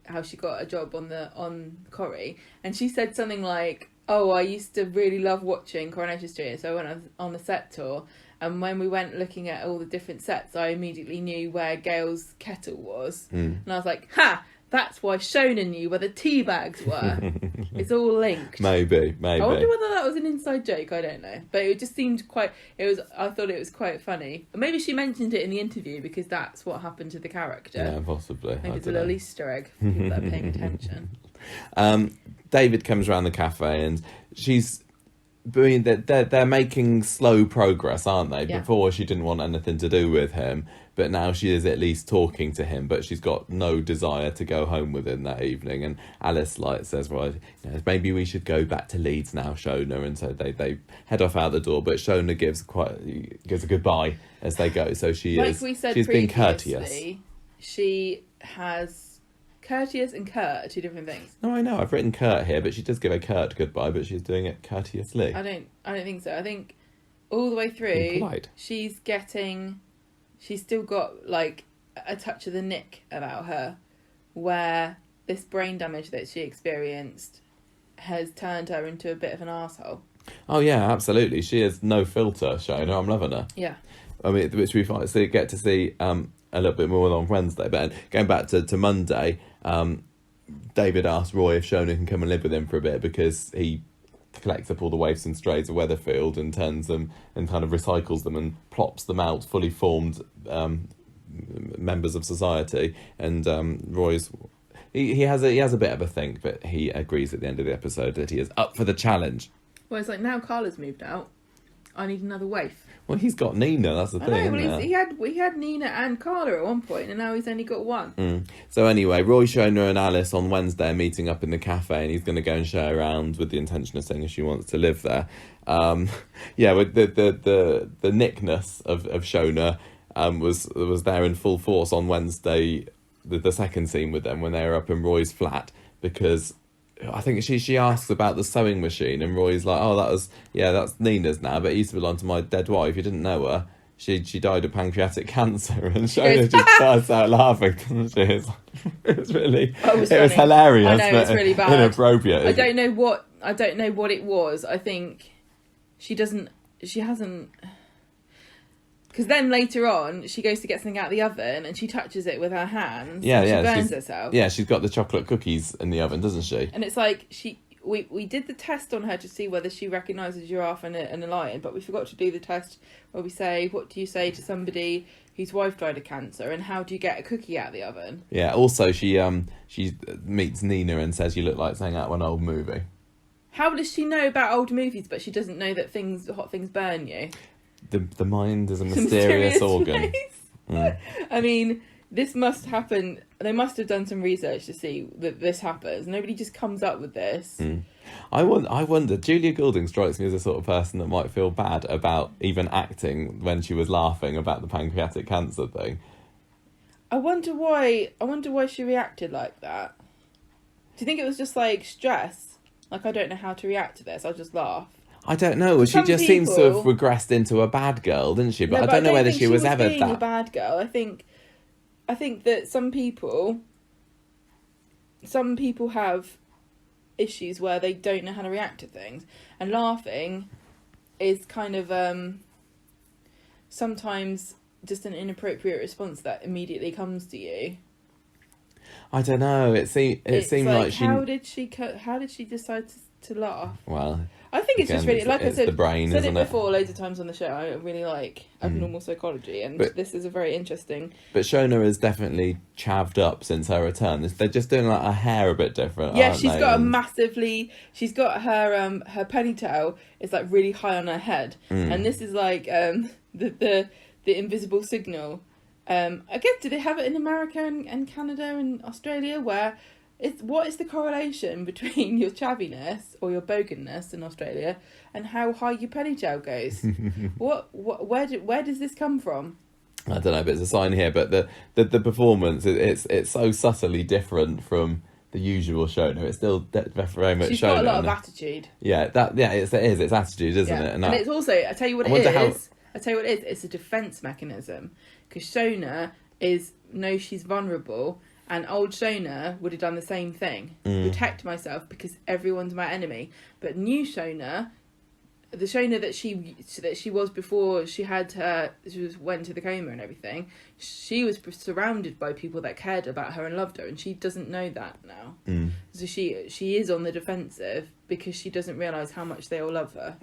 how she got a job on Corrie, and she said something like, "Oh, I used to really love watching Coronation Street, so I went on the set tour, and when we went looking at all the different sets, I immediately knew where Gail's kettle was, and I was like, ha! That's why Shona knew where the tea bags were. It's all linked." Maybe. I wonder whether that was an inside joke. I don't know, but it just seemed quite. I thought it was quite funny. Maybe she mentioned it in the interview because that's what happened to the character. Yeah, possibly. Maybe it's a little Easter egg for people that are paying attention. David comes around the cafe and they're making slow progress, aren't they? Yeah. Before she didn't want anything to do with him, but now she is at least talking to him, but she's got no desire to go home with him that evening. And Alice says, well, maybe we should go back to Leeds now, Shona. And so they head off out the door, but Shona gives a goodbye as they go. So she's being courteous. She has courteous and curt are two different things. No, I know. I've written curt here, but she does give a curt goodbye, but she's doing it courteously. I don't think so. I think all the way through, she's still got like a touch of the Nick about her, where this brain damage that she experienced has turned her into a bit of an arsehole. Oh yeah, absolutely. She has no filter, Shona. I'm loving her. Yeah. I mean, which we get to see a little bit more on Wednesday. But going back to Monday, David asked Roy if Shona can come and live with him for a bit because he collects up all the waifs and strays of Weatherfield and turns them and kind of recycles them and plops them out fully formed members of society. And Roy's he has a bit of a think, but he agrees at the end of the episode that he is up for the challenge. Well, it's like now Carla's moved out, I need another waif. Well, he's got Nina, that's the thing. He had Nina and Carla at one point, and now he's only got one. So anyway, Roy, Shona and Alice on Wednesday are meeting up in the cafe, and he's going to go and show her around with the intention of saying if she wants to live there. With the nickness of Shona was there in full force on Wednesday, the second scene with them when they were up in Roy's flat, because I think she asks about the sewing machine, and Roy's like, "Oh, that's Nina's now, but it used to belong to my dead wife. You didn't know her. She died of pancreatic cancer." And Shona just starts out laughing, doesn't she? It was hilarious. I know, it's really bad. Inappropriate. I don't know what it was. I think she hasn't. Because then later on, she goes to get something out of the oven and she touches it with her hands. She burns herself. Yeah, she's got the chocolate cookies in the oven, doesn't she? And it's like we did the test on her to see whether she recognises a giraffe and a lion, but we forgot to do the test where we say, what do you say to somebody whose wife died of cancer, and how do you get a cookie out of the oven? Yeah. Also, she meets Nina and says, "You look like something out of an old movie." How does she know about old movies, but she doesn't know that hot things burn you? The mind is a mysterious organ. I mean, this must happen. They must have done some research to see that this happens. Nobody just comes up with this. I wonder. Julia Goulding strikes me as the sort of person that might feel bad about even acting when she was laughing about the pancreatic cancer thing. I wonder why she reacted like that. Do you think it was just like stress? Like, I don't know how to react to this. I'll just laugh. I don't know. She just seems to have regressed into a bad girl, didn't she? But I don't know whether she was ever being a bad girl. I think that some people have issues where they don't know how to react to things, and laughing is kind of sometimes just an inappropriate response that immediately comes to you. I don't know. It seemed like she. How did she decide to laugh? Well, I think it's just really, like I said, the brain, said it before loads of times on the show. I really like abnormal psychology, and this is a very interesting. But Shona has definitely chavved up since her return. They're just doing like her hair a bit different. Yeah, she's got she's got her ponytail is like really high on her head, and this is like the invisible signal. I guess, do they have it in America and Canada and Australia, where what is the correlation between your chaviness or your boganness in Australia and how high your ponytail goes? Where does this come from? I don't know, but it's a sign here. But the performance, it's so subtly different from the usual Shona. It's still very much Shona. She's got a lot of attitude. Yeah, it's attitude, isn't it? And it's also, I tell you what it is. It's a defence mechanism, because Shona knows she's vulnerable, And old Shona would have done the same thing. Protect myself because everyone's my enemy. But new Shona, the Shona that she was before she went to the coma and everything, she was surrounded by people that cared about her and loved her, and she doesn't know that now. So she is on the defensive because she doesn't realise how much they all love her.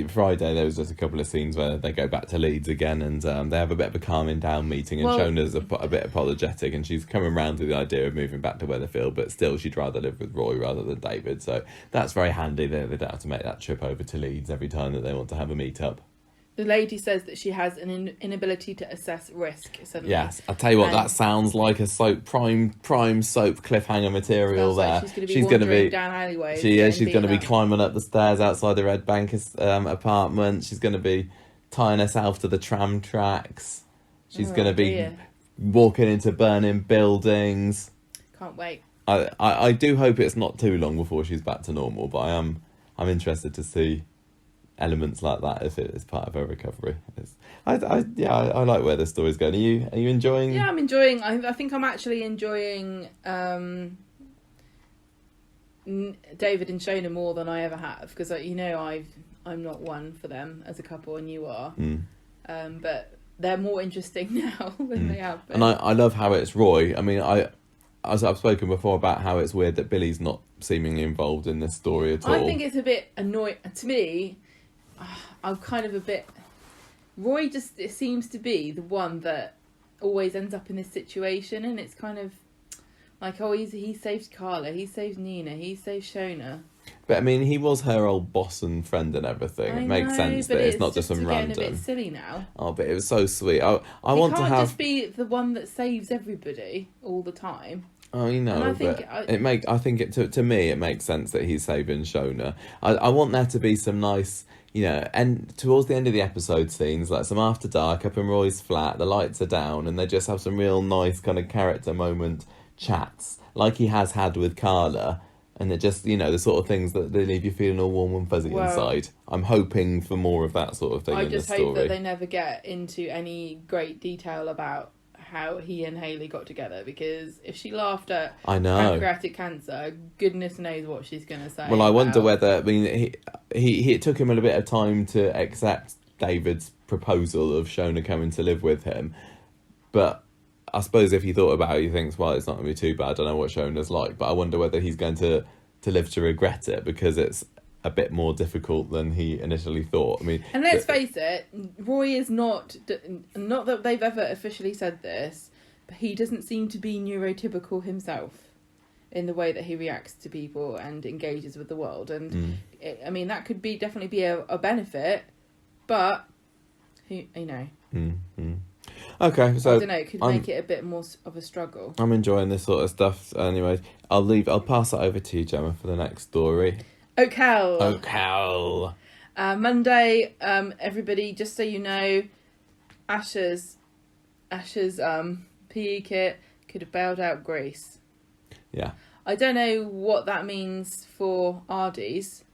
Friday there was just a couple of scenes where they go back to Leeds again, and they have a bit of a calming down meeting, and Shona's a bit apologetic, and she's coming round to the idea of moving back to Weatherfield, but still she'd rather live with Roy rather than David, so that's very handy that they don't have to make that trip over to Leeds every time that they want to have a meet up. The lady says that she has an inability to assess risk. Suddenly. Yes, I'll tell you what, that sounds like a soap prime soap cliffhanger material there. She's going to be down alleyways. She is. She's going to be climbing up the stairs outside the Red Bank apartment. She's going to be tying herself to the tram tracks. She's going to be walking into burning buildings. Can't wait. I do hope it's not too long before she's back to normal, but I'm interested to see elements like that if it is part of her recovery. I like where the story's going. Are you enjoying? Yeah, I'm enjoying. I think I'm actually enjoying David and Shona more than I ever have, because I'm not one for them as a couple, and you are. But they're more interesting now than they have been. And I love how it's Roy. I mean, as I've spoken before about how it's weird that Billy's not seemingly involved in this story at all. I think it's a bit annoying to me. I'm kind of a bit... Roy just seems to be the one that always ends up in this situation, and it's kind of like, he saved Carla, he saved Nina, he saved Shona. But I mean, he was her old boss and friend and everything. It makes sense that it's not just some random. Getting a bit silly now. Oh, but it was so sweet. I want to have... He can't just be the one that saves everybody all the time. Oh, I think to me it makes sense that he's saving Shona. I want there to be some nice, and towards the end of the episode scenes, like some after dark up in Roy's flat, the lights are down, and they just have some real nice kind of character moment chats, like he has had with Carla, and they're just, the sort of things that they leave you feeling all warm and fuzzy inside. I'm hoping for more of that sort of thing in the story. I just hope that they never get into any great detail about how he and Hayley got together, because if she laughed at pancreatic cancer, goodness knows what she's going to say. Well, I wonder whether, he it took him a little bit of time to accept David's proposal of Shona coming to live with him, but I suppose if he thought about it, he thinks, well, it's not going to be too bad, I don't know what Shona's like, but I wonder whether he's going to live to regret it, because it's a bit more difficult than he initially thought. And let's face it, Roy is not that they've ever officially said this, but he doesn't seem to be neurotypical himself in the way that he reacts to people and engages with the world. And that could definitely be a benefit, but who. Okay, so I don't know. It could make it a bit more of a struggle. I'm enjoying this sort of stuff. Anyway, I'll pass it over to you, Gemma, for the next story. Oakell. Monday, everybody, just so you know, Asha's PE kit could have bailed out Grace. Yeah. I don't know what that means for Ardy's.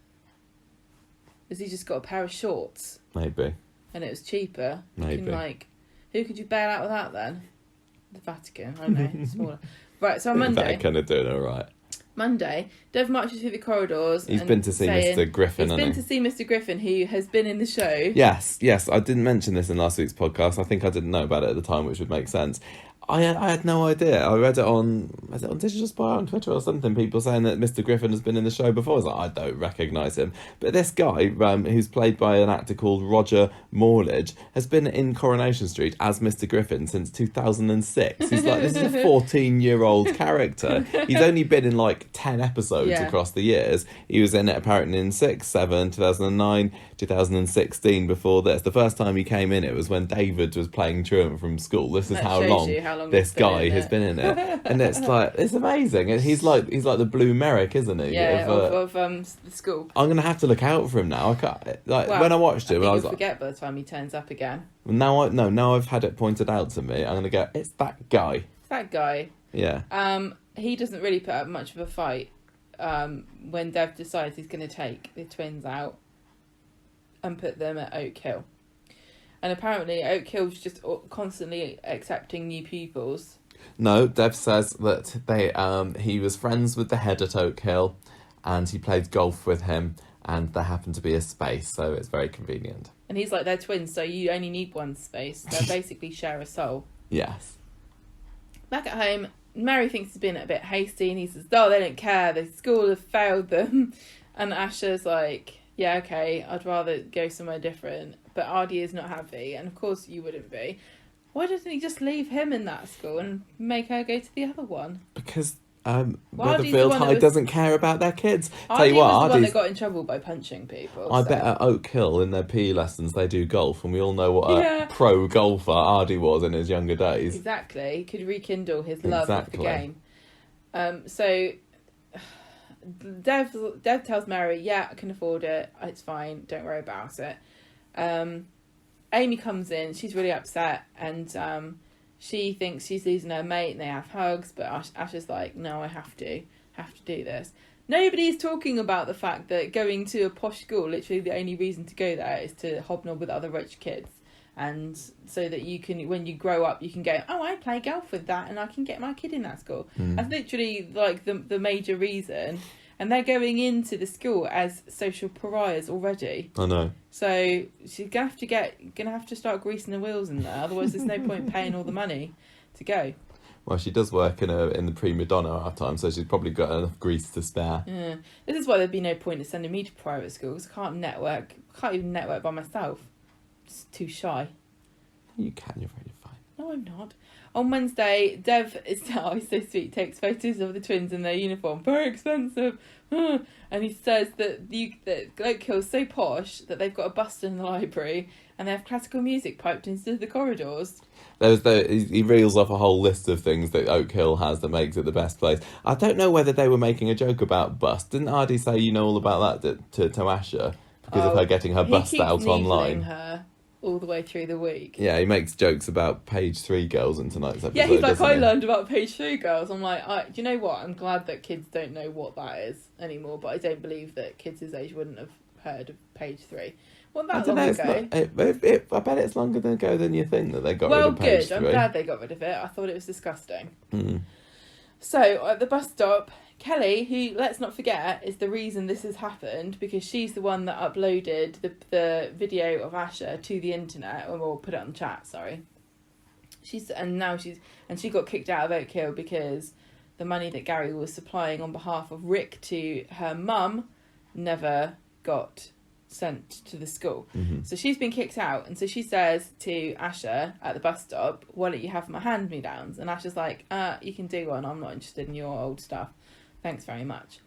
Has he just got a pair of shorts? Maybe. And it was cheaper. Maybe. Who could you bail out with that then? The Vatican. I don't know. Smaller. Right, so on Monday. They're kind of doing all right. Monday, Dev marches through the corridors. He's been to see Mr. Griffin, hasn't he? He's been to see Mr. Griffin, who has been in the show. Yes. I didn't mention this in last week's podcast. I think I didn't know about it at the time, which would make sense. I had no idea. I read it on Digital Spy on Twitter or something, people saying that Mr. Griffin has been in the show before. I was like, I don't recognise him. But this guy, who's played by an actor called Roger Morledge, has been in Coronation Street as Mr. Griffin since 2006. He's like, this is a 14-year-old character. He's only been in 10 episodes across the years. He was in it apparently in 6, 7, 2009, 2016 before this. The first time he came in, it was when David was playing truant from school. This is how long this guy has been in it. And it's it's amazing. And he's like the Blue Merrick, isn't he? Yeah, of school. I'm going to have to look out for him now. I can't, when I watched him, I was forget by the time he turns up again. Now I've had it pointed out to me. I'm going to go, it's that guy. It's that guy. Yeah. He doesn't really put up much of a fight when Dev decides he's going to take the twins out and put them at Oak Hill. And apparently Oak Hill's just constantly accepting new pupils. No, Dev says that he was friends with the head at Oak Hill, and he played golf with him, and there happened to be a space, so it's very convenient. And he's like, they're twins, so you only need one space. They basically share a soul. Yes. Back at home, Mary thinks he's been a bit hasty, and he says, oh, they don't care, the school have failed them. And Asha's like, yeah, okay, I'd rather go somewhere different. But Ardy is not happy, and of course you wouldn't be. Why doesn't he just leave him in that school and make her go to the other one? Because Ardy's Weatherfield the one High doesn't care about their kids. Ardy Tell you what, was the one Ardy's... that got in trouble by punching people. I bet at Oak Hill in their PE lessons they do golf, and we all know what Yeah. a pro golfer Ardy was in his younger days. Exactly. He could rekindle his love of the Exactly. game. So Dev tells Mary, yeah, I can afford it. It's fine. Don't worry about it. Amy comes in. She's really upset, and she thinks she's losing her mate, and they have hugs. But Asha's like, no, I have to do this. Nobody's talking about the fact that going to a posh school, literally the only reason to go there is to hobnob with other rich kids. And so that you can, when you grow up, you can go, oh, I play golf with that and I can get my kid in that school. That's literally like the major reason. And they're going into the school as social pariahs already. I know. So she's gonna have to start greasing the wheels in there. Otherwise, there's no point paying all the money to go. Well, she does work in the prima donna half time, so she's probably got enough grease to spare. Yeah, this is why there'd be no point in sending me to private school because I can't even network by myself. Just too shy. You can, you're very fine. No, I'm not. On Wednesday, Dev is he's so sweet. Takes photos of the twins in their uniform. Very expensive, and he says that Oak Hill's so posh that they've got a bust in the library and they have classical music piped into the corridors. He reels off a whole list of things that Oak Hill has that makes it the best place. I don't know whether they were making a joke about bust. Didn't Ardy say you know all about that to Asha because of her getting her bust out online? Her all the way through the week. Yeah, he makes jokes about page 3 girls in tonight's episode. Yeah, he's like, doesn't I he? learned about page 3 girls. I'm like, do you know what? I'm glad that kids don't know what that is anymore, but I don't believe that kids his age wouldn't have heard of page 3. Well, that long ago. I bet it's longer ago than you think that they got rid of page 3. I'm glad they got rid of it. I thought it was disgusting. Mm. So, at the bus stop, Kelly, who, let's not forget, is the reason this has happened, because she's the one that uploaded the video of Asha to the internet, or put it on the chat, sorry. She got kicked out of Oak Hill because the money that Gary was supplying on behalf of Rick to her mum never got sent to the school. Mm-hmm. So she's been kicked out, and so she says to Asha at the bus stop, why don't you have my hand-me-downs? And Asha's like, you can do one, I'm not interested in your old stuff. Thanks very much.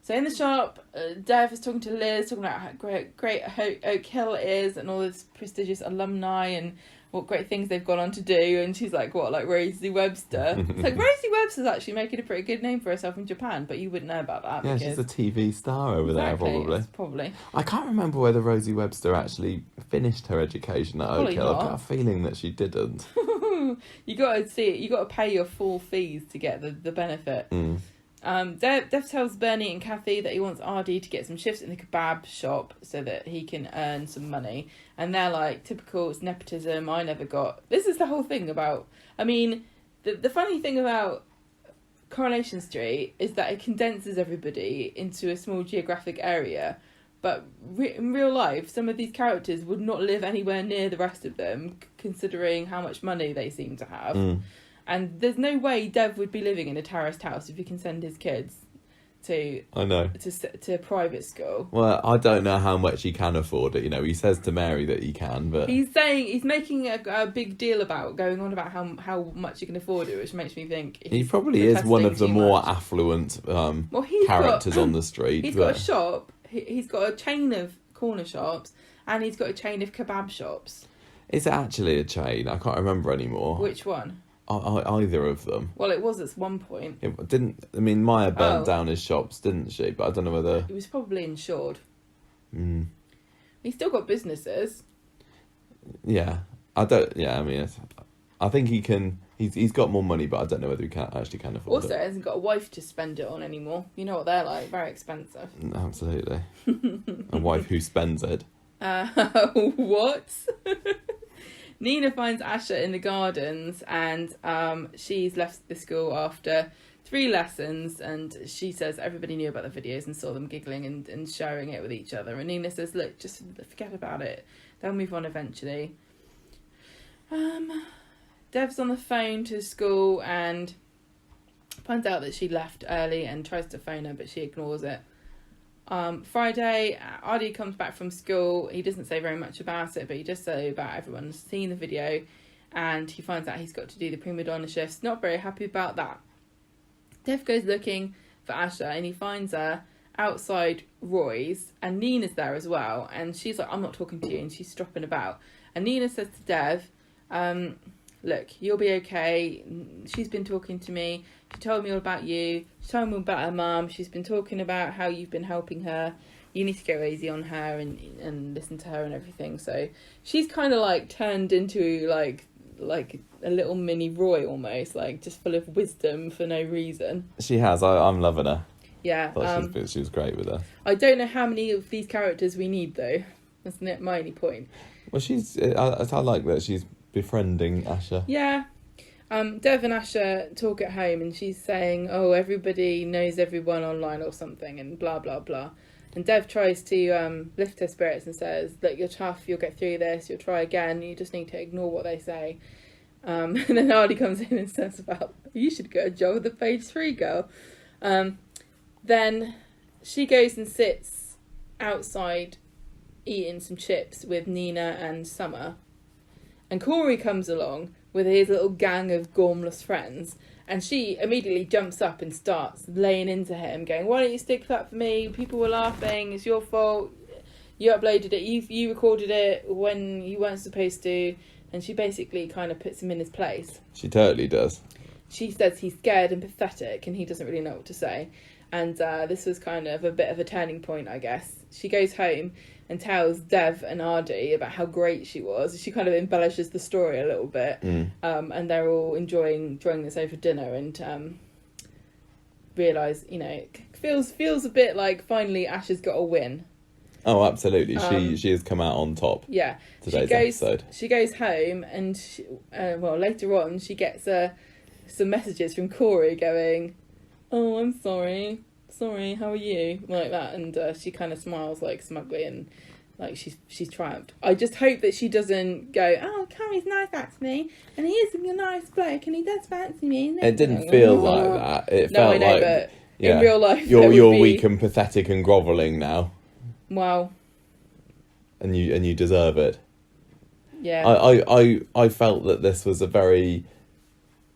So in the shop, Dev is talking to Liz, talking about how great Oak Hill is and all this prestigious alumni and what great things they've gone on to do. And she's like, what, like Rosie Webster? It's like, Rosie Webster's actually making a pretty good name for herself in Japan, but you wouldn't know about that. Yeah, because... she's a TV star over there, probably. Probably. I can't remember whether Rosie Webster actually finished her education at Oak Hill. I've got a feeling that she didn't. You got to see it. You got to pay your full fees to get the benefit. Mm. Dev tells Bernie and Kathy that he wants Ardy to get some shifts in the kebab shop so that he can earn some money. And they're like, typical, it's nepotism, I never got... This is the whole thing about... I mean, the funny thing about Coronation Street is that it condenses everybody into a small geographic area. But in real life, some of these characters would not live anywhere near the rest of them, considering how much money they seem to have. Mm. And there's no way Dev would be living in a terraced house if he can send his kids to a private school. Well, I don't know how much he can afford it. You know, he says to Mary that he can, but he's making a big deal about going on about how much he can afford it, which makes me think he probably is one of the more affluent characters on the street. He's got a shop. He's got a chain of corner shops, and he's got a chain of kebab shops. Is it actually a chain? I can't remember anymore. Which one? Either of them. Well, it was at one point. It didn't. I mean, Maya burnt down his shops, didn't she? But I don't know whether He was probably insured. Mm. He's still got businesses. Yeah, I don't. Yeah, I mean, I think he can. He's got more money, but I don't know whether he can afford Also, it. he hasn't got a wife to spend it on anymore. You know what they're like, very expensive. Absolutely. A wife who spends it. What? Nina finds Asha in the gardens, and she's left the school after 3 lessons, and she says everybody knew about the videos and saw them giggling and sharing it with each other. And Nina says, look, just forget about it. They'll move on eventually. Dev's on the phone to school and finds out that she left early and tries to phone her, but she ignores it. Friday, Adi comes back from school. He doesn't say very much about it, but he just says about everyone seeing the video, and he finds out he's got to do the prima donna shifts. Not very happy about that. Dev goes looking for Asha, and he finds her outside Roy's, and Nina's there as well, and she's like, I'm not talking to you, and she's stropping about. And Nina says to Dev, look, you'll be okay. She's been talking to me. She told me all about you. She told me all about her mum. She's been talking about how you've been helping her. You need to go easy on her and listen to her and everything. So she's kind of like turned into like a little mini Roy almost, like just full of wisdom for no reason. She has. I'm loving her. Yeah. She was great with her. I don't know how many of these characters we need though. That's my only point. Well, I like that she's befriending Asha. Yeah. Dev and Asha talk at home, and she's saying, oh, everybody knows everyone online or something, and blah, blah, blah. And Dev tries to lift her spirits and says, look, you're tough, you'll get through this, you'll try again, you just need to ignore what they say. And then Artie comes in and says about, you should get a job with the page 3 girl. Then she goes and sits outside eating some chips with Nina and Summer. And Corrie comes along with his little gang of gormless friends, and she immediately jumps up and starts laying into him, going, why don't you stick up for me? People were laughing, it's your fault. You uploaded it, you recorded it when you weren't supposed to. And she basically kind of puts him in his place. She totally does. She says he's scared and pathetic, and he doesn't really know what to say. And this was kind of a bit of a turning point, I guess. She goes home and tells Dev and Ardi about how great she was. She kind of embellishes the story a little bit. And they're all enjoying this over dinner, and realise, it feels a bit like finally Ash has got a win. Oh, absolutely. She has come out on top. Yeah. Today's episode. She goes home, and later on she gets some messages from Corrie going, oh, I'm sorry, how are you? Like that, and she kind of smiles like smugly, and like she's triumphed. I just hope that she doesn't go, oh, Corrie's nice to me, and he is a nice bloke, and he does fancy me. It didn't feel like that. It felt I know, like, but in real life, you're weak and pathetic and grovelling now. Well, and you deserve it. Yeah. I felt that this was a very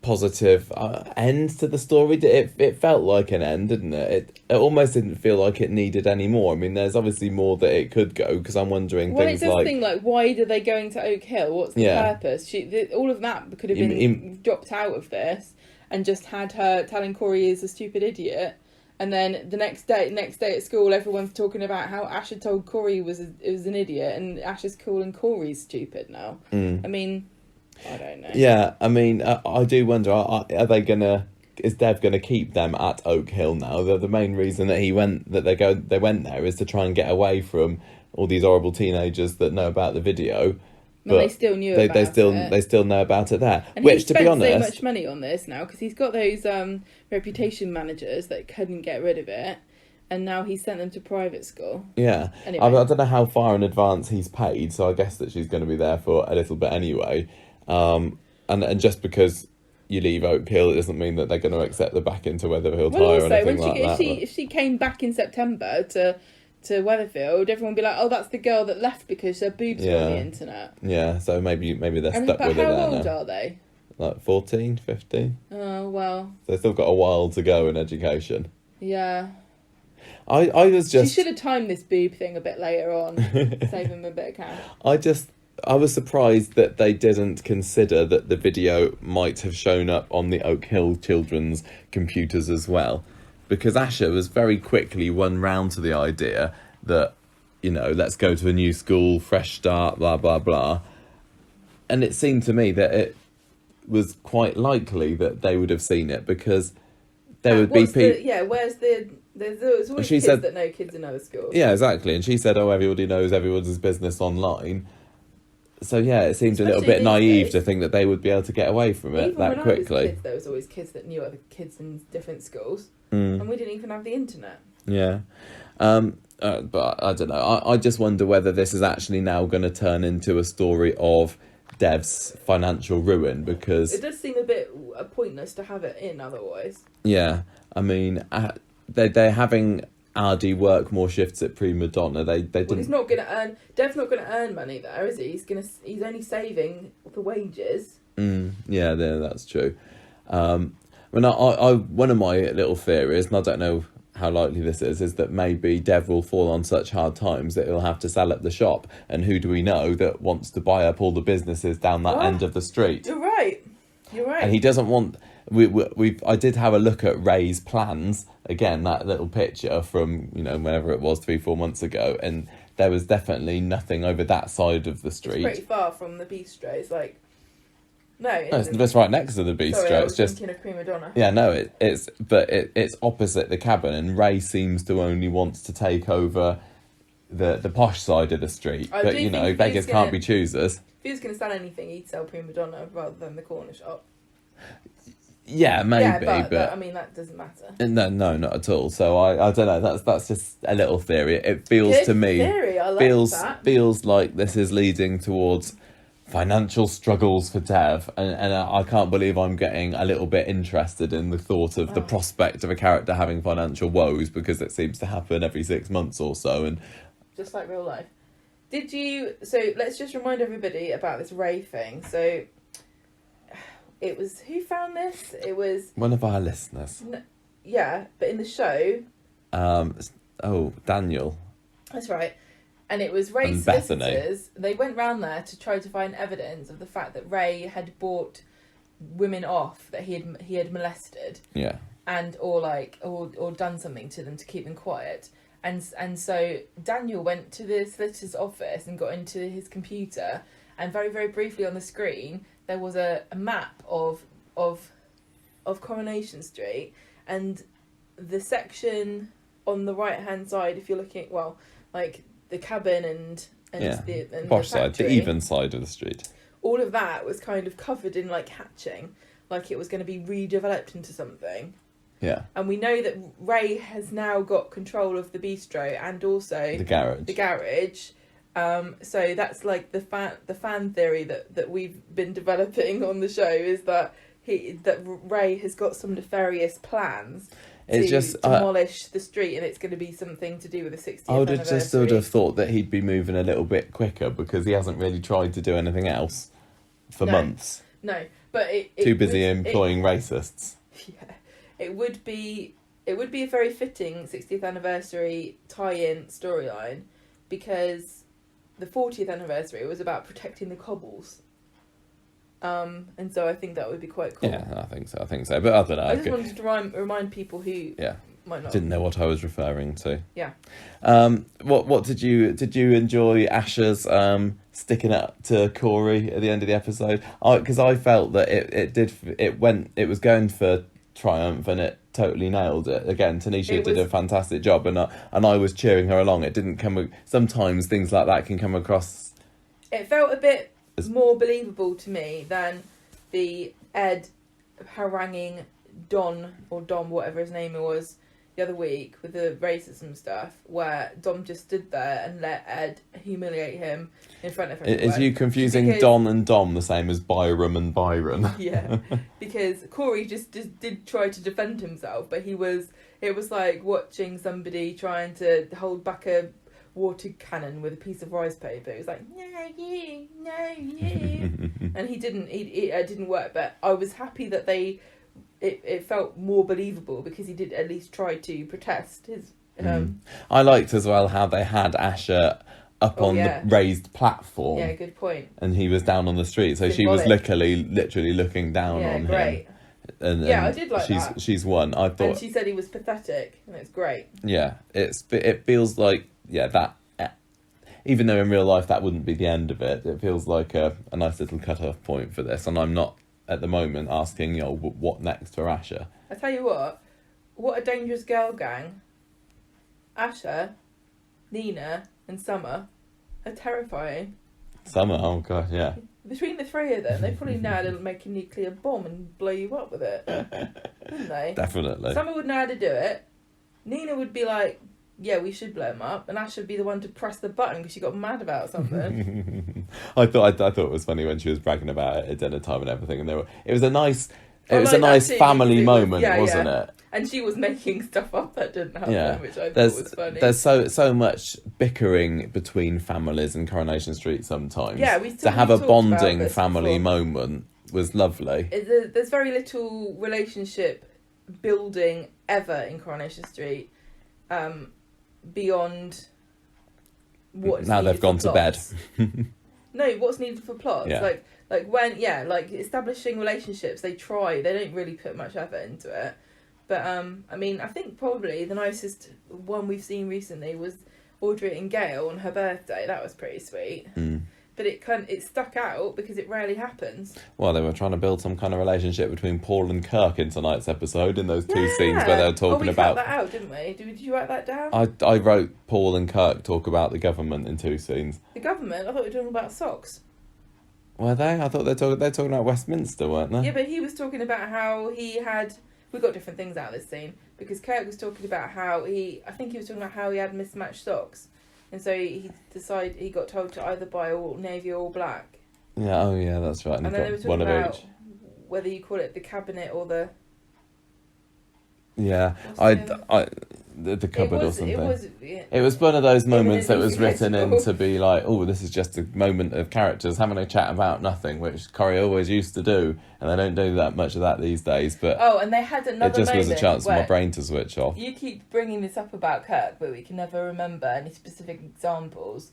positive end to the story. It felt like an end, didn't it? It almost didn't feel like it needed any more. I mean, there's obviously more that it could go, because I'm wondering things like... why are they going to Oak Hill? What's the purpose? All of that could have been dropped out of this, and just had her telling Corrie is a stupid idiot. And then the next day at school, everyone's talking about how Asha told Corrie it was an idiot, and Asha's calling Corrie stupid now. I mean, I don't know. Yeah, I mean, I do wonder, is Dev gonna keep them at Oak Hill now? The main reason that they went there is to try and get away from all these horrible teenagers that know about the video. But they still knew about it. They still know about it there. And which, to be honest, so much money on this now, because he's got those reputation managers that couldn't get rid of it, and now he's sent them to private school. Yeah. Anyway. I don't know how far in advance he's paid, so I guess that she's going to be there for a little bit anyway. And just because you leave Oak Hill, it doesn't mean that they're going to accept the back into Weatherfield High or anything like that. If she came back in September to Weatherfield, everyone would be like, oh, that's the girl that left because her boobs were on the internet. Yeah, so maybe they're stuck with it there now. How old are they? Like 14, 15? Oh, well. They've still got a while to go in education. Yeah. I was just... She should have timed this boob thing a bit later on, save him a bit of cash. I was surprised that they didn't consider that the video might have shown up on the Oak Hill children's computers as well. Because Asha was very quickly won round to the idea that, let's go to a new school, fresh start, blah, blah, blah. And it seemed to me that it was quite likely that they would have seen it, because there would be people... There's always kids that know kids in other schools. Yeah, exactly. And she said, oh, everybody knows everyone's business online. So yeah, it seemed a little Especially bit these naive days. to think that they would be able to get away from it Even that when I was quickly. kids, there was always kids that knew other kids in different schools, Mm. and we didn't even have the internet. Yeah. But I don't know. I just wonder whether this is actually now going to turn into a story of Dev's financial ruin, because It does seem a bit pointless to have it in otherwise. yeah, I mean, they're having Ardy work more shifts at Prima Donna. They Well, didn't. he's not going to earn. Dev's not going to earn money there, is he? He's only saving the wages. Yeah, that's true. When I one of my little theories, and I don't know how likely this is that maybe Dev will fall on such hard times that he'll have to sell up the shop. And who do we know that wants to buy up all the businesses down that end of the street? You're right. And he doesn't want. I did have a look at Ray's plans again, that little picture from whenever it was 3-4 months ago, and there was definitely nothing over that side of the street. It's pretty far from the bistro. It's like it's right next to the bistro. Sorry, I it's was just thinking of Prima Donna. yeah, no, it's opposite the cabin, and Ray seems to only want to take over the posh side of the street. I But do think if beggars he's can't be choosers. If he was going to sell anything, he'd sell Prima Donna rather than the corner shop. Yeah, maybe, Yeah, but I mean that doesn't matter. no, not at all. So I don't know. That's just a little theory. It feels Good to me theory. I like that. feels like this is leading towards financial struggles for Dev, and I can't believe I'm getting a little bit interested in the thought of the prospect of a character having financial woes, because it seems to happen every 6 months or so. And just like real life. So let's just remind everybody about this Ray thing. So it was, who found this? It was one of our listeners. Yeah, but in the show. Daniel. That's right. And it was Ray's solicitors. They went round there to try to find evidence of the fact that Ray had bought women off that he had molested. Yeah. And or done something to them to keep them quiet. And so Daniel went to the solicitor's office and got into his computer, and very, very briefly on the screen there was a map of Coronation Street, and the section on the right hand side, if you're looking the cabin and the posh side, the factory, even side of the street. all of that was kind of covered in hatching, like it was going to be redeveloped into something. Yeah. And we know that Ray has now got control of the bistro and also the garage. So that's like the fan theory that we've been developing on the show, is that Ray has got some nefarious plans to demolish the street, and it's going to be something to do with the 60th I would have anniversary. just sort of thought that he'd be moving a little bit quicker, because he hasn't really tried to do anything else for months. No, but too busy employing racists. Yeah, it would be a very fitting 60th anniversary tie-in storyline, because the 40th anniversary was about protecting the cobbles. And so I think that would be quite cool. Yeah, I think so. But I don't know. I just wanted to remind people who might not didn't know what I was referring to. Yeah. What did you enjoy Asha's sticking up to Corrie at the end of the episode? Because I felt that it was going for triumph, and it totally nailed it. Again, Tanisha did a fantastic job, and I was cheering her along. It didn't sometimes things like that can come across. It felt a bit more believable to me than the Ed haranguing Dom, whatever his name was, the other week with the racism stuff, where Dom just stood there and let Ed humiliate him in front of everyone. Is you confusing Don and Dom the same as Byram and Byron? Yeah, because Corrie just did try to defend himself, but it was like watching somebody trying to hold back a water cannon with a piece of rice paper. It was like, no you, and it didn't work. But I was happy that it felt more believable, because he did at least try to protest his. I liked as well how they had Asha up on the raised platform. Yeah, good point. And he was down on the street, so she was literally looking down on great. him. And I did like that. She's won. I thought, and she said he was pathetic, and it's great. Yeah, it feels like that. Even though in real life that wouldn't be the end of it, it feels like a nice little cut-off point for this. And I'm not at the moment asking, what next for Asha. I tell you what a dangerous girl gang. Asha, Nina, and Summer are terrifying. Summer, oh god, yeah. Between the three of them, they probably know how to make a nuclear bomb and blow you up with it. Wouldn't they? Definitely. Summer would know how to do it. Nina would be like, yeah, we should blow him up. And Asha would be the one to press the button because she got mad about something. I thought it was funny when she was bragging about it at dinner time and everything, and it was a nice too, family moment, wasn't it? And she was making stuff up that didn't happen, which I thought was funny. There's so much bickering between families in Coronation Street sometimes. Yeah, to have a bonding family moment was lovely. There's very little relationship building ever in Coronation Street, beyond what's now needed they've gone for to bed. No, what's needed for plots. Yeah. Like establishing relationships, they don't really put much effort into it. But I mean, I think probably the nicest one we've seen recently was Audrey and Gail on her birthday. That was pretty sweet. But it stuck out because it rarely happens. Well, they were trying to build some kind of relationship between Paul and Kirk in tonight's episode, in those two scenes where they were talking about... we cut that out, didn't we? Did you write that down? I wrote Paul and Kirk talk about the government in two scenes. The government? I thought we were talking about socks. Were they? I thought they're talking about Westminster, weren't they? Yeah, but he was talking about how he had... We got different things out of this scene, because Kirk was talking about how I think he was talking about how he had mismatched socks. And so he got told to either buy all navy or all black. Yeah, oh yeah, that's right. And then they were talking about whether you call it the cabinet or the... Yeah, the cupboard or something. It was one of those moments that was written in to be like, oh, this is just a moment of characters having a chat about nothing, which Corrie always used to do, and they don't do that much of that these days. But and they had another. It just was a chance for my brain to switch off. You keep bringing this up about Kirk, but we can never remember any specific examples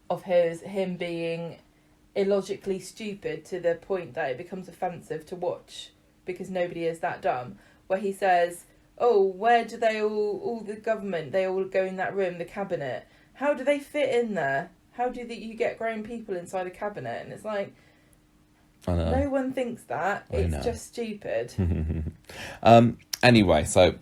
of him being illogically stupid to the point that it becomes offensive to watch because nobody is that dumb. Where he says, oh, where do they all the government, they all go in that room, the cabinet. How do they fit in there? How do you get grown people inside a cabinet? And it's like, I know. No one thinks that. It's just stupid. Anyway, so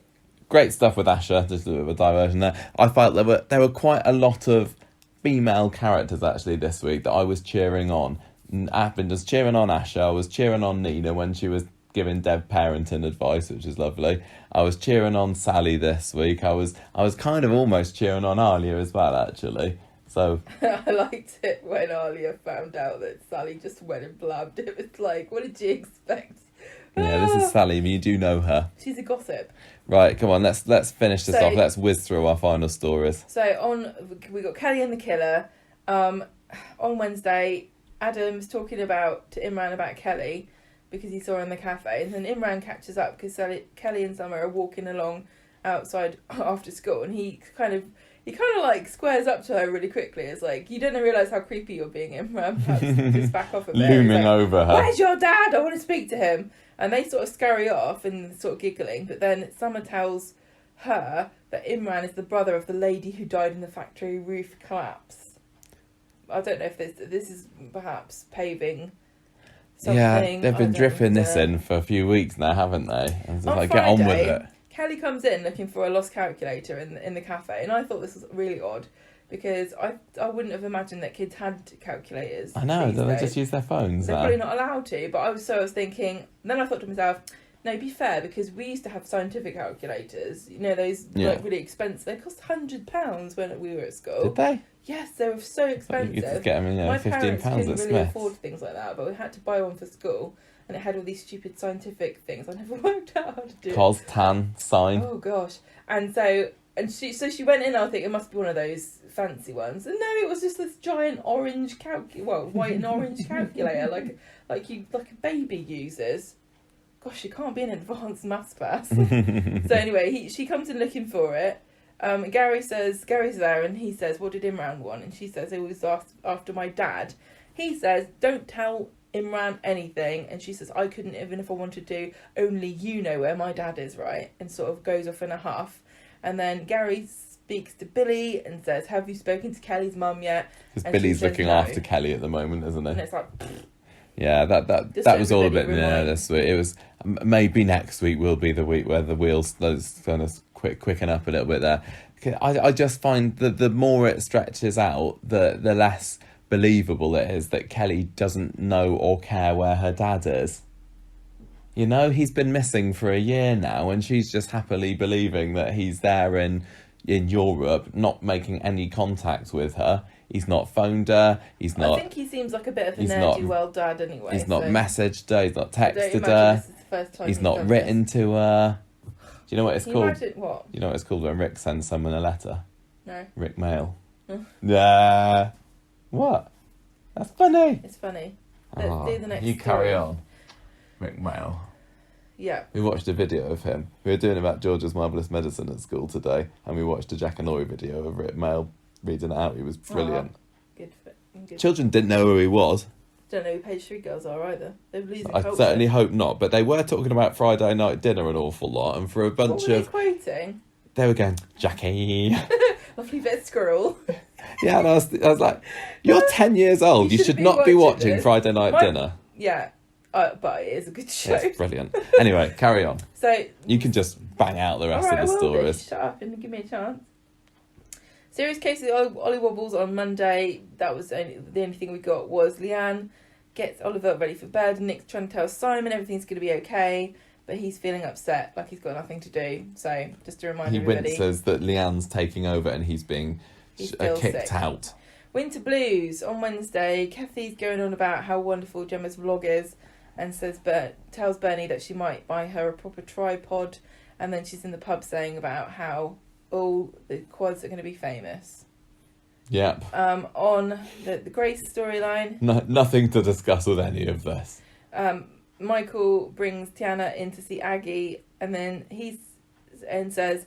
great stuff with Asha. Just a bit of a diversion there. I felt there were quite a lot of female characters actually this week that I was cheering on. I've been just cheering on Asha. I was cheering on Nina when she was giving Dev parenting advice, which is lovely. I was cheering on Sally this week. I was kind of almost cheering on Alia as well, actually. So I liked it when Alia found out that Sally just went and blabbed. It was like, what did she expect? Yeah, this is Sally. You do know her. She's a gossip. Right, come on. Let's finish this off. Let's whiz through our final stories. So we got Kelly and the Killer. On Wednesday, Adam's talking to Imran about Kelly because he saw her in the cafe, and then Imran catches up because Kelly and Summer are walking along outside after school, and he kind of like squares up to her really quickly. It's like, you don't realise how creepy you're being, Imran. Perhaps just back off a bit. Looming over her. Where's your dad? I want to speak to him. And they sort of scurry off and sort of giggling, but then Summer tells her that Imran is the brother of the lady who died in the factory roof collapse. I don't know if this is perhaps paving something. Yeah, they've been dripping this in for a few weeks now, haven't they? And so, get on with it. Kelly comes in looking for a lost calculator in the cafe, and I thought this was really odd because I wouldn't have imagined that kids had calculators. I know, they just use their phones. They're probably not allowed to, but I was thinking. Then I thought to myself, no, be fair, because we used to have scientific calculators. You know, those like really expensive. They cost £100 when we were at school. Did they? Yes, they were so expensive. You could get them, My £15 parents at couldn't Smith's. really afford things like that, but we had to buy one for school, and it had all these stupid scientific things. I never worked out how to do. Cos, tan, sine. Oh gosh! And she went in. I think it must be one of those fancy ones. And no, it was just this giant orange white and orange calculator, like a baby uses. Gosh, you can't be in an advanced maths class. So anyway, she comes in looking for it. Gary's there, and he says, what did Imran want? And she says, it was after my dad. He says, don't tell Imran anything. And she says, I couldn't even if I wanted to. Only you know where my dad is, right? And sort of goes off in a huff. And then Gary speaks to Billy and says, have you spoken to Kelly's mum yet? Because Billy's looking after Kelly at the moment, isn't he? And it's like... Yeah, that was all a bit this week. It was maybe next week will be the week where the wheels kind of quicken up a little bit there. I just find that the more it stretches out, the less believable it is that Kelly doesn't know or care where her dad is. You know, he's been missing for a year now, and she's just happily believing that he's there in Europe, not making any contact with her. He's not phoned her. He's not. I think he seems like a bit of a nerdy world dad anyway. He's not messaged her. He's not texted her. This is the first time he's not written to her. Do you know what it's called? What? You know what it's called when Rick sends someone a letter? No. Rick Mail. Yeah. What? That's funny. It's funny. Let's do the next. You carry on. Rick Mail. Yeah. We watched a video of him. We were doing about George's Marvellous Medicine at school today, and we watched a Jack and Laurie video of Rick Mail reading it out. He was brilliant. Good. Children didn't know who he was. Don't know who Page 3 girls are either. They're losing I culture. certainly hope not, but they were talking about Friday night dinner an awful lot, and for a bunch what were of... they quoting? They were going, Jackie. Lovely bit squirrel. Yeah, and I was like, you're 10 years old. You should not be watching Friday night dinner. Yeah, but it is a good show. It's brilliant. Anyway, carry on. So you can just bang out the rest of the stories. Shut up and give me a chance. Serious cases of Ollie Wobbles on Monday. That was the only thing we got was Leanne gets Oliver ready for bed. Nick's trying to tell Simon everything's going to be okay, but he's feeling upset, like he's got nothing to do. So just to remind everybody. He winces that Leanne's taking over and he's being kicked sick. out. Winter Blues on Wednesday. Kathy's going on about how wonderful Gemma's vlog is and tells Bernie that she might buy her a proper tripod, and then she's in the pub saying about how all the quads are going to be famous. Yep. On the Grace storyline. Nothing to discuss with any of this. Michael brings Tiana in to see Aggie, and then he says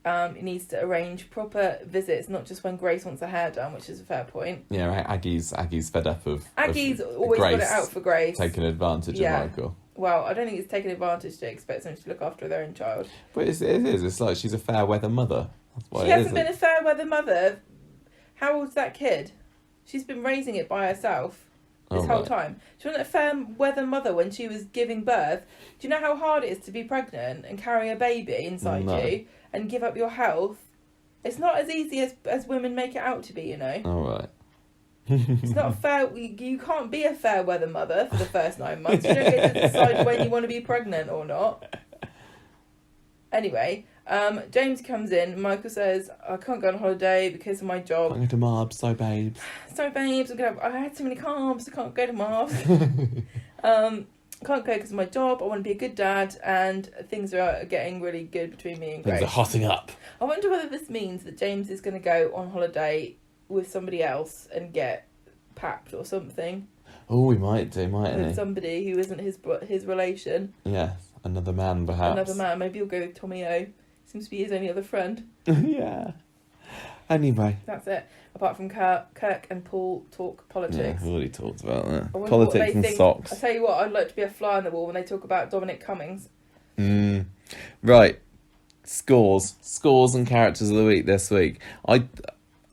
he needs to arrange proper visits, not just when Grace wants her hair done, which is a fair point. Yeah, right. Aggie's fed up of Aggie's always got it out for Grace. Taking advantage of Michael. Well, I don't think it's taking advantage to expect someone to look after their own child. But it is. It's like she's a fair weather mother. That's why she hasn't been a fair weather mother. How old's that kid? She's been raising it by herself this whole time. She wasn't a fair weather mother when she was giving birth. Do you know how hard it is to be pregnant and carry a baby inside you and give up your health? It's not as easy as women make it out to be, you know. All right. It's not fair. You can't be a fair weather mother for the first 9 months. You don't get to decide when you want to be pregnant or not. Anyway, James comes in. Michael says, I can't go on holiday because of my job. I'm going to Marbs, so babes. I had too many carbs. I can't go to Marbs. Can't go because of my job. I want to be a good dad, and things are getting really good between me and Grace. Things are hotting up. I wonder whether this means that James is going to go on holiday with somebody else and get papped or something. Oh, he might do, mightn't he? With somebody who isn't his relation. Yes, another man perhaps. Another man. Maybe he'll go with Tommy O. Seems to be his only other friend. Yeah. Anyway. That's it. Apart from Kirk and Paul talk politics. Yeah, we've already talked about that. Politics and socks. I tell you what, I'd like to be a fly on the wall when they talk about Dominic Cummings. Right. Scores and characters of the week this week.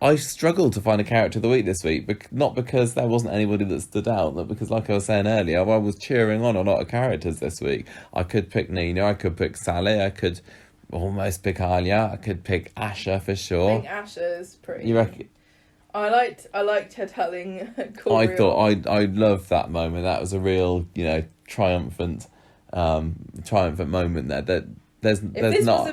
I struggled to find a character of the week this week, not because there wasn't anybody that stood out, but because, like I was saying earlier, I was cheering on a lot of characters this week. I could pick Nina, I could pick Sally, I could almost pick Alia, I could pick Asha for sure. I think Asha's pretty. You reckon? I liked her telling Corrie. I loved that moment. That was a real, triumphant moment there. That there's not.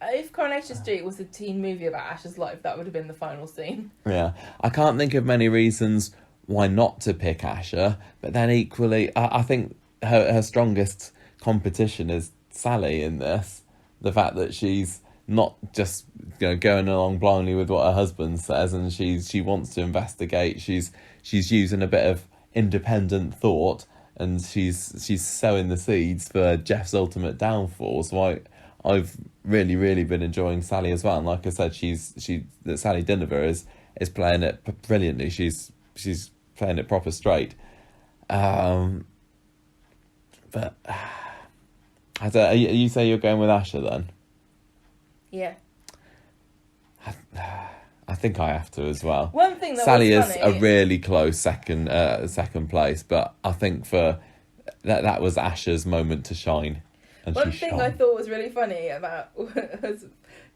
If Coronation Street was a teen movie about Asha's life, that would have been the final scene. Yeah, I can't think of many reasons why not to pick Asha, but then equally, I think her strongest competition is Sally in this. The fact that she's not just going along blindly with what her husband says, and she wants to investigate. She's using a bit of independent thought, and she's sowing the seeds for Geoff's ultimate downfall. So I've really, really been enjoying Sally as well. And like I said, Sally Dinover is playing it brilliantly. She's playing it proper straight. But you say you're going with Asha then? Yeah. I think I have to as well. One thing that Sally was is funny, a really close second place, but I think for that was Asha's moment to shine. And one thing I thought was really funny about was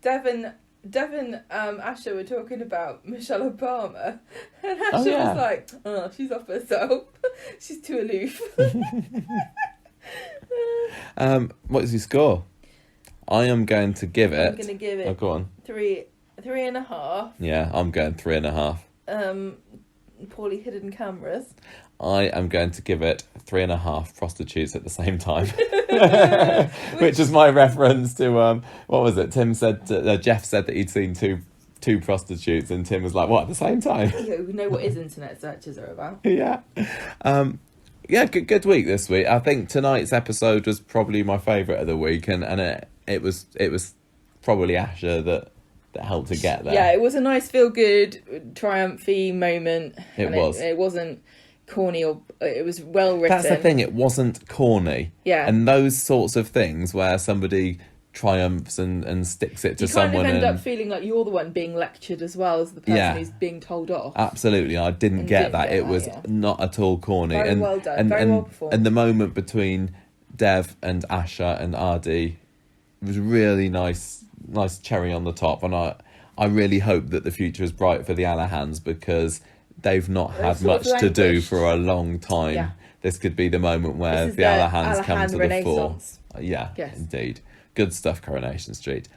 Devon Devon, Asha were talking about Michelle Obama, and Asha Oh, yeah. was like, "Oh, she's off herself. She's too aloof." What's your score? I am going to give it. I'm gonna give Oh, it go on. 3.5. Yeah, I'm going 3.5. Poorly hidden cameras. I am going to give it 3.5 prostitutes at the same time, which is my reference to what was it? Tim said Geoff said that he'd seen two prostitutes, and Tim was like, "What, at the same time?" Yeah, we know what his internet searches are about. Yeah. Yeah, good week this week. I think tonight's episode was probably my favourite of the week, and it was probably Asha that helped to get there. Yeah, it was a nice feel good triumphy moment. It was. It wasn't corny, or it was well written. That's the thing, it wasn't corny. Yeah. And those sorts of things where somebody triumphs and sticks it to someone. You kind of end and up feeling like you're the one being lectured as well as the person who's being told off. Absolutely, I didn't get that. It was not at all corny. Very well done, very well performed. And the moment between Dev and Asha and Ardi was really nice cherry on the top. And I really hope that the future is bright for the Alahans, because they've not had much to do for a long time. Yeah. This could be the moment where This is the Alahans come Alahan to Renaissance. the fore. Yeah, Yes. indeed. Good stuff, Coronation Street.